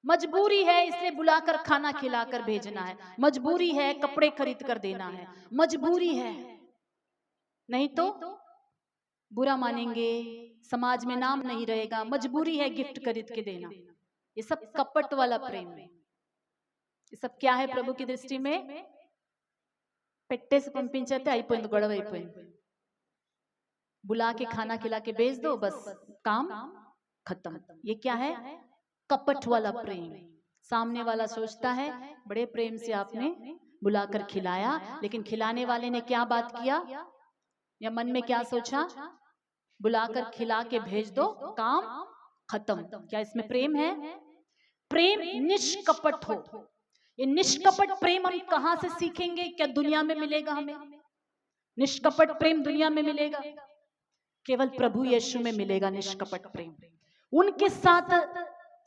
मजबूरी है इसलिए बुलाकर खाना खिलाकर भेजना है, मजबूरी है कपड़े खरीद कर देना है, मजबूरी है, नहीं तो बुरा मानेंगे, समाज में नाम नहीं रहेगा, मजबूरी है गिफ्ट खरीद के देना। ये सब कपट वाला प्रेम है। ये सब क्या है प्रभु की दृष्टि में? పెట్టేసి పంపించేస్తే అయిపోయింది, గొడవ అయిపోయింది। बुला के खाना खिला के भेज दो, बस काम खत्म। ये क्या है? कपट वाला प्रेम। सामने वाला सोचता है बड़े प्रेम से आपने बुलाकर खिलाया, लेकिन खिलाने वाले ने क्या बात किया, या मन में क्या सोचा? बुलाकर खिला के भेज दो, काम खत्म। क्या इसमें प्रेम है? प्रेम निष्कपट हो। ये निष्कपट प्रेम हम कहां से सीखेंगे? क्या दुनिया में मिलेगा हमें? निष्कपट प्रेम दुनिया में मिलेगा? केवल प्रभु यीशु में मिलेगा निष्कपट प्रेम। उनके साथ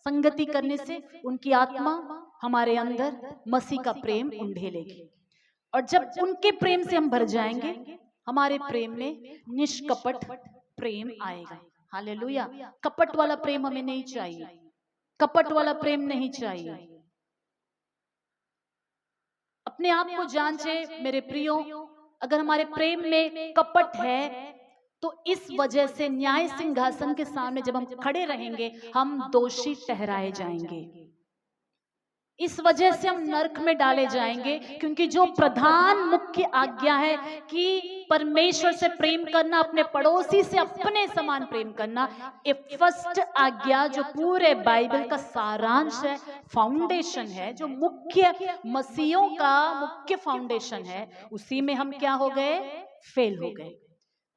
संगति करने से उनकी आत्मा हमारे अंदर मसीह का प्रेम उंडेलेगी, और जब उनके प्रेम से हम भर जाएंगे, हमारे प्रेम में निष्कपट प्रेम आएगा। हालेलुया। कपट वाला प्रेम हमें नहीं चाहिए, कपट वाला प्रेम नहीं चाहिए। अपने आप को जांचे मेरे प्रियो, अगर हमारे प्रेम में कपट है तो इस वजह से न्याय सिंहासन के सामने जब हम खड़े रहेंगे, हम दोषी ठहराए जाएंगे। इस वजह से हम नरक में डाले जाएंगे, क्योंकि जो प्रधान मुख्य आज्ञा है कि परमेश्वर से प्रेम करना, अपने पड़ोसी से अपने समान प्रेम करना, ये फर्स्ट आज्ञा जो पूरे बाइबल का सारांश है, फाउंडेशन है, जो मुख्य मसीहों का मुख्य फाउंडेशन है, उसी में हम क्या हो गए? फेल हो गए।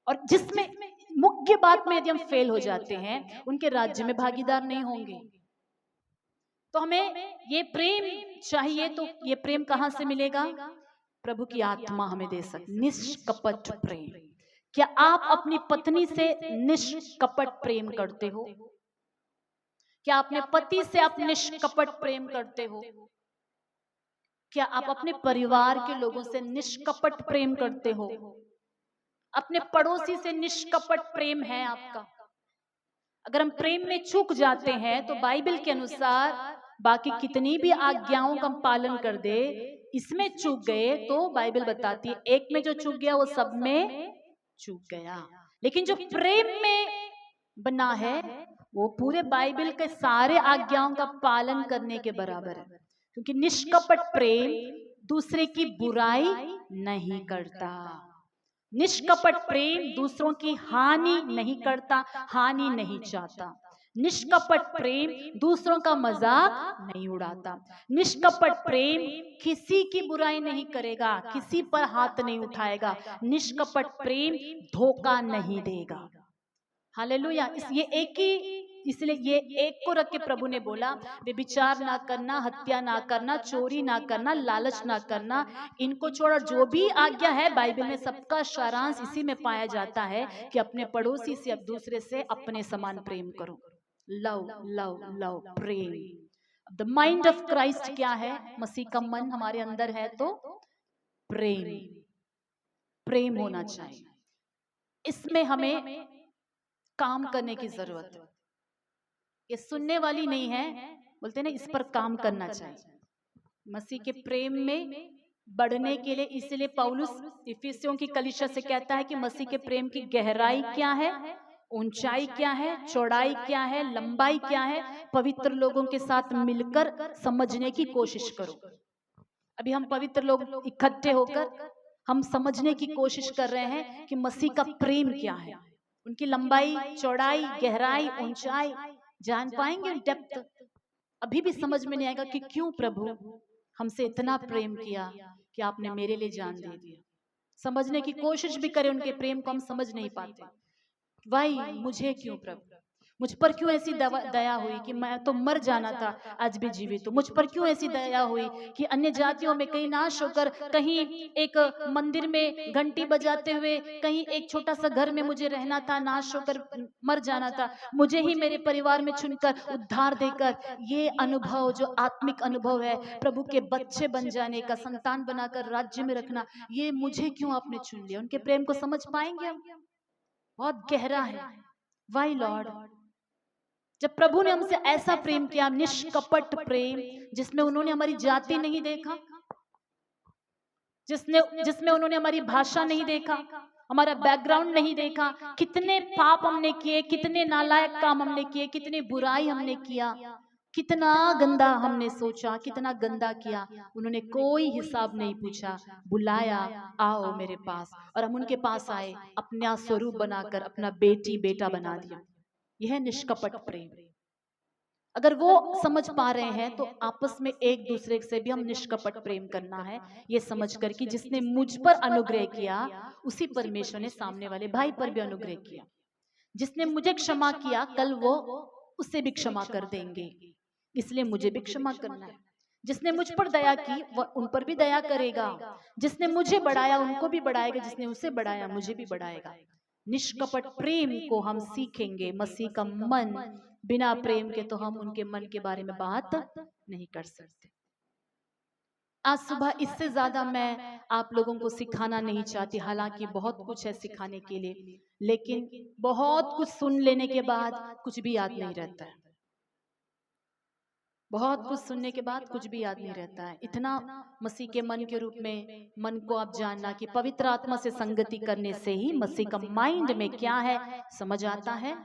और जिसमें मुख्य बात में यदि हम फेल हो जाते हैं, उनके राज्य में भागीदार नहीं होंगे। तो हमें ये प्रेम चाहिए, तो ये प्रेम कहां से मिलेगा? प्रभु की आत्मा हमें दे सकती। निष्कपट प्रेम। क्या आप अपनी पत्नी से निष्कपट प्रेम करते हो? क्या अपने पति से आप निष्कपट प्रेम करते हो? क्या आप अपने परिवार के लोगों से निष्कपट प्रेम करते हो? अपने पड़ोसी से निष्कपट प्रेम है आपका? अगर हम प्रेम में चूक जाते हैं तो बाइबल के अनुसार बाकी कितनी भी आज्ञाओं का पालन कर दे, इसमें चूक गए तो बाइबल बताती है एक में जो चूक गया वो सब में चूक गया। लेकिन जो प्रेम में बना है वो पूरे बाइबल के सारे आज्ञाओं का पालन करने के बराबर है, क्योंकि निष्कपट प्रेम दूसरे की बुराई नहीं करता। निष्कपट प्रेम दूसरों की हानि नहीं करता, हानि नहीं चाहता। निष्कपट प्रेम दूसरों का मजाक नहीं उड़ाता। निष्कपट प्रेम किसी की बुराई नहीं करेगा, किसी पर हाथ नहीं उठाएगा। निष्कपट प्रेम धोखा नहीं देगा। हालेलुया। ये एक ही, इसलिए ये एक को रख के प्रभु ने बोला व्यभिचार ना करना, हत्या ना करना, चोरी ना करना, लालच ना करना, इनको छोड़ जो भी आज्ञा है बाइबल में सबका सारांश इसी में पाया जाता है कि अपने पड़ोसी से अब दूसरे से अपने समान प्रेम करो। Love love love Prem. The mind of Christ क्या है? मसीह का मन हमारे अंदर है तो प्रेम, प्रेम होना चाहिए। इसमें हमें काम करने की जरूरत है। ये सुनने वाली नहीं है, बोलते ना इस पर काम करना चाहिए मसीह के प्रेम में बढ़ने के लिए। इसलिए पौलुस इफिसियों की कलीसिया से कहता है कि मसीह के प्रेम की गहराई क्या है ऊंचाई क्या है, चौड़ाई क्या है, लंबाई क्या है, पवित्र लोगों के साथ मिलकर समझने की कोशिश करो। अभी हम पवित्र लोग इकट्ठे होकर हम समझने की कोशिश कर रहे हैं कि मसीह का प्रेम क्या है, उनकी लंबाई, चौड़ाई, गहराई, ऊंचाई जान पाएंगे, डेप्थ। अभी भी समझ में नहीं आएगा कि क्यों प्रभु हमसे इतना प्रेम किया कि आपने मेरे लिए जान दे दिया। समझने की कोशिश भी करें उनके प्रेम को, हम समझ नहीं पाते। भाई मुझे क्यों प्रभु, मुझ पर क्यों ऐसी दया हुई कि मैं तो मर जाना था, आज भी जीवित हूँ। मुझ पर क्यों ऐसी दया हुई कि अन्य जातियों में कहीं नाश होकर, कहीं एक मंदिर में घंटी बजाते हुए, कहीं एक छोटा सा घर में मुझे रहना था, नाश होकर मर जाना था, मुझे ही मेरे परिवार में चुनकर उद्धार देकर ये अनुभव जो आत्मिक अनुभव है, प्रभु के बच्चे बन जाने का, संतान बनाकर राज्य में रखना, ये मुझे क्यों आपने चुन लिया। उनके प्रेम को समझ पाएंगे हम, बहुत गहरा है। वाई लॉर्ड, जब प्रभु ने हमसे ऐसा प्रेम किया, निष्कपट प्रेम, जिसमें उन्होंने हमारी जाति नहीं देखा, जिसमें उन्होंने हमारी भाषा नहीं देखा, हमारा बैकग्राउंड नहीं देखा, कितने पाप हमने किए, कितने नालायक काम हमने किए, कितनी बुराई हमने किया, कितना गंदा हमने सोचा, कितना गंदा किया, उन्होंने कोई हिसाब नहीं पूछा, बुलाया, आओ मेरे पास, और हम उनके पास आए, अपना स्वरूप बनाकर अपना बेटी बेटा बना दिया। यह है निष्कपट प्रेम। अगर वो समझ पा रहे हैं तो आपस में एक दूसरे से भी हम निष्कपट प्रेम करना है, ये समझकर कि जिसने मुझ पर अनुग्रह किया उसी परमेश्वर ने सामने वाले भाई पर भी अनुग्रह किया। जिसने मुझे क्षमा किया कल वो उससे भी क्षमा कर देंगे, इसलिए मुझे भी क्षमा करना है। जिसने मुझ पर दया की वह उन पर भी दया करेगा, जिसने मुझे बढ़ाया उनको भी बढ़ाएगा, जिसने उसे बढ़ाया मुझे भी बढ़ाएगा। निष्कपट प्रेम को हम सीखेंगे। मसीह का मन बिना प्रेम के तो हम उनके मन के बारे में बात नहीं कर सकते। आज सुबह इससे ज्यादा मैं आप लोगों को सिखाना नहीं चाहती, हालांकि बहुत कुछ है सिखाने के लिए, लेकिन बहुत कुछ सुन लेने के बाद कुछ भी याद नहीं रहता है। बहुत कुछ सुनने के बाद कुछ भी याद नहीं रहता है। इतना मसीह के मन के रूप में मन को आप जानना कि पवित्र आत्मा से संगति करने से ही मसीह का माइंड में क्या है समझ आता है।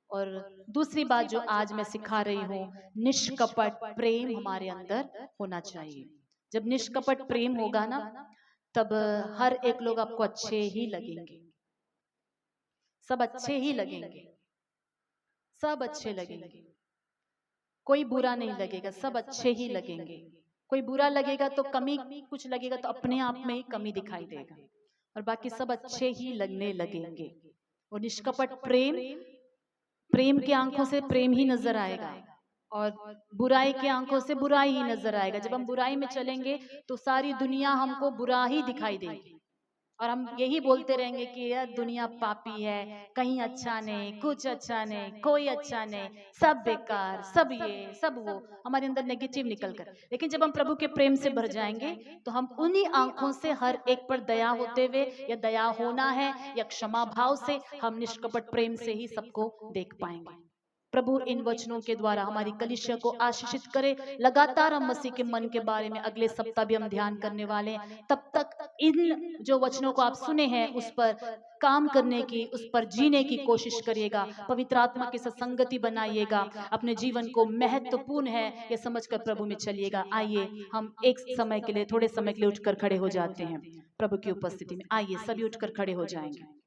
और दूसरी बात जो आज मैं सिखा रही हूँ, निष्कपट प्रेम हमारे अंदर होना चाहिए। जब निष्कपट प्रेम होगा ना, तब हर एक लोग आपको अच्छे ही लगेंगे, सब अच्छे ही लगेंगे, सब अच्छे लगेंगे, कोई बुरा नहीं लगेगा, सब अच्छे ही लगेंगे। कोई बुरा लगेगा तो कमी, कुछ लगेगा तो अपने आप में ही कमी दिखाई देगा, और बाकी सब अच्छे ही लगने लगेंगे। और निष्कपट प्रेम, प्रेम की आंखों से प्रेम ही नजर आएगा, और बुराई की आंखों से बुराई ही नजर आएगा। जब हम बुराई में चलेंगे तो सारी दुनिया हमको बुरा ही दिखाई देगी, और हम यही बोलते रहेंगे कि यह दुनिया पापी है, कहीं अच्छा नहीं, कुछ अच्छा नहीं, कोई अच्छा नहीं, सब बेकार, सब ये सब वो, हमारे अंदर नेगेटिव निकल कर। लेकिन जब हम प्रभु के प्रेम से भर जाएंगे तो हम उन्हीं आंखों से हर एक पर दया होते हुए, या दया होना है या क्षमा भाव से, हम निष्कपट प्रेम से ही सबको देख पाएंगे। प्रभु इन वचनों के द्वारा हमारी कलीसिया को आशीषित करे। लगातार हम मसीह के मन के बारे में अगले सप्ताह भी हम ध्यान करने वाले हैं। तब तक इन जो वचनों को आप सुने हैं उस पर काम करने की, उस पर जीने की कोशिश करिएगा। पवित्र आत्मा के साथ संगति बनाइएगा। अपने जीवन को महत्वपूर्ण है ये समझकर प्रभु में चलिएगा। आइए हम एक समय के लिए, थोड़े समय के लिए उठकर खड़े हो जाते हैं प्रभु की उपस्थिति में। आइए सभी उठकर खड़े हो जाएंगे।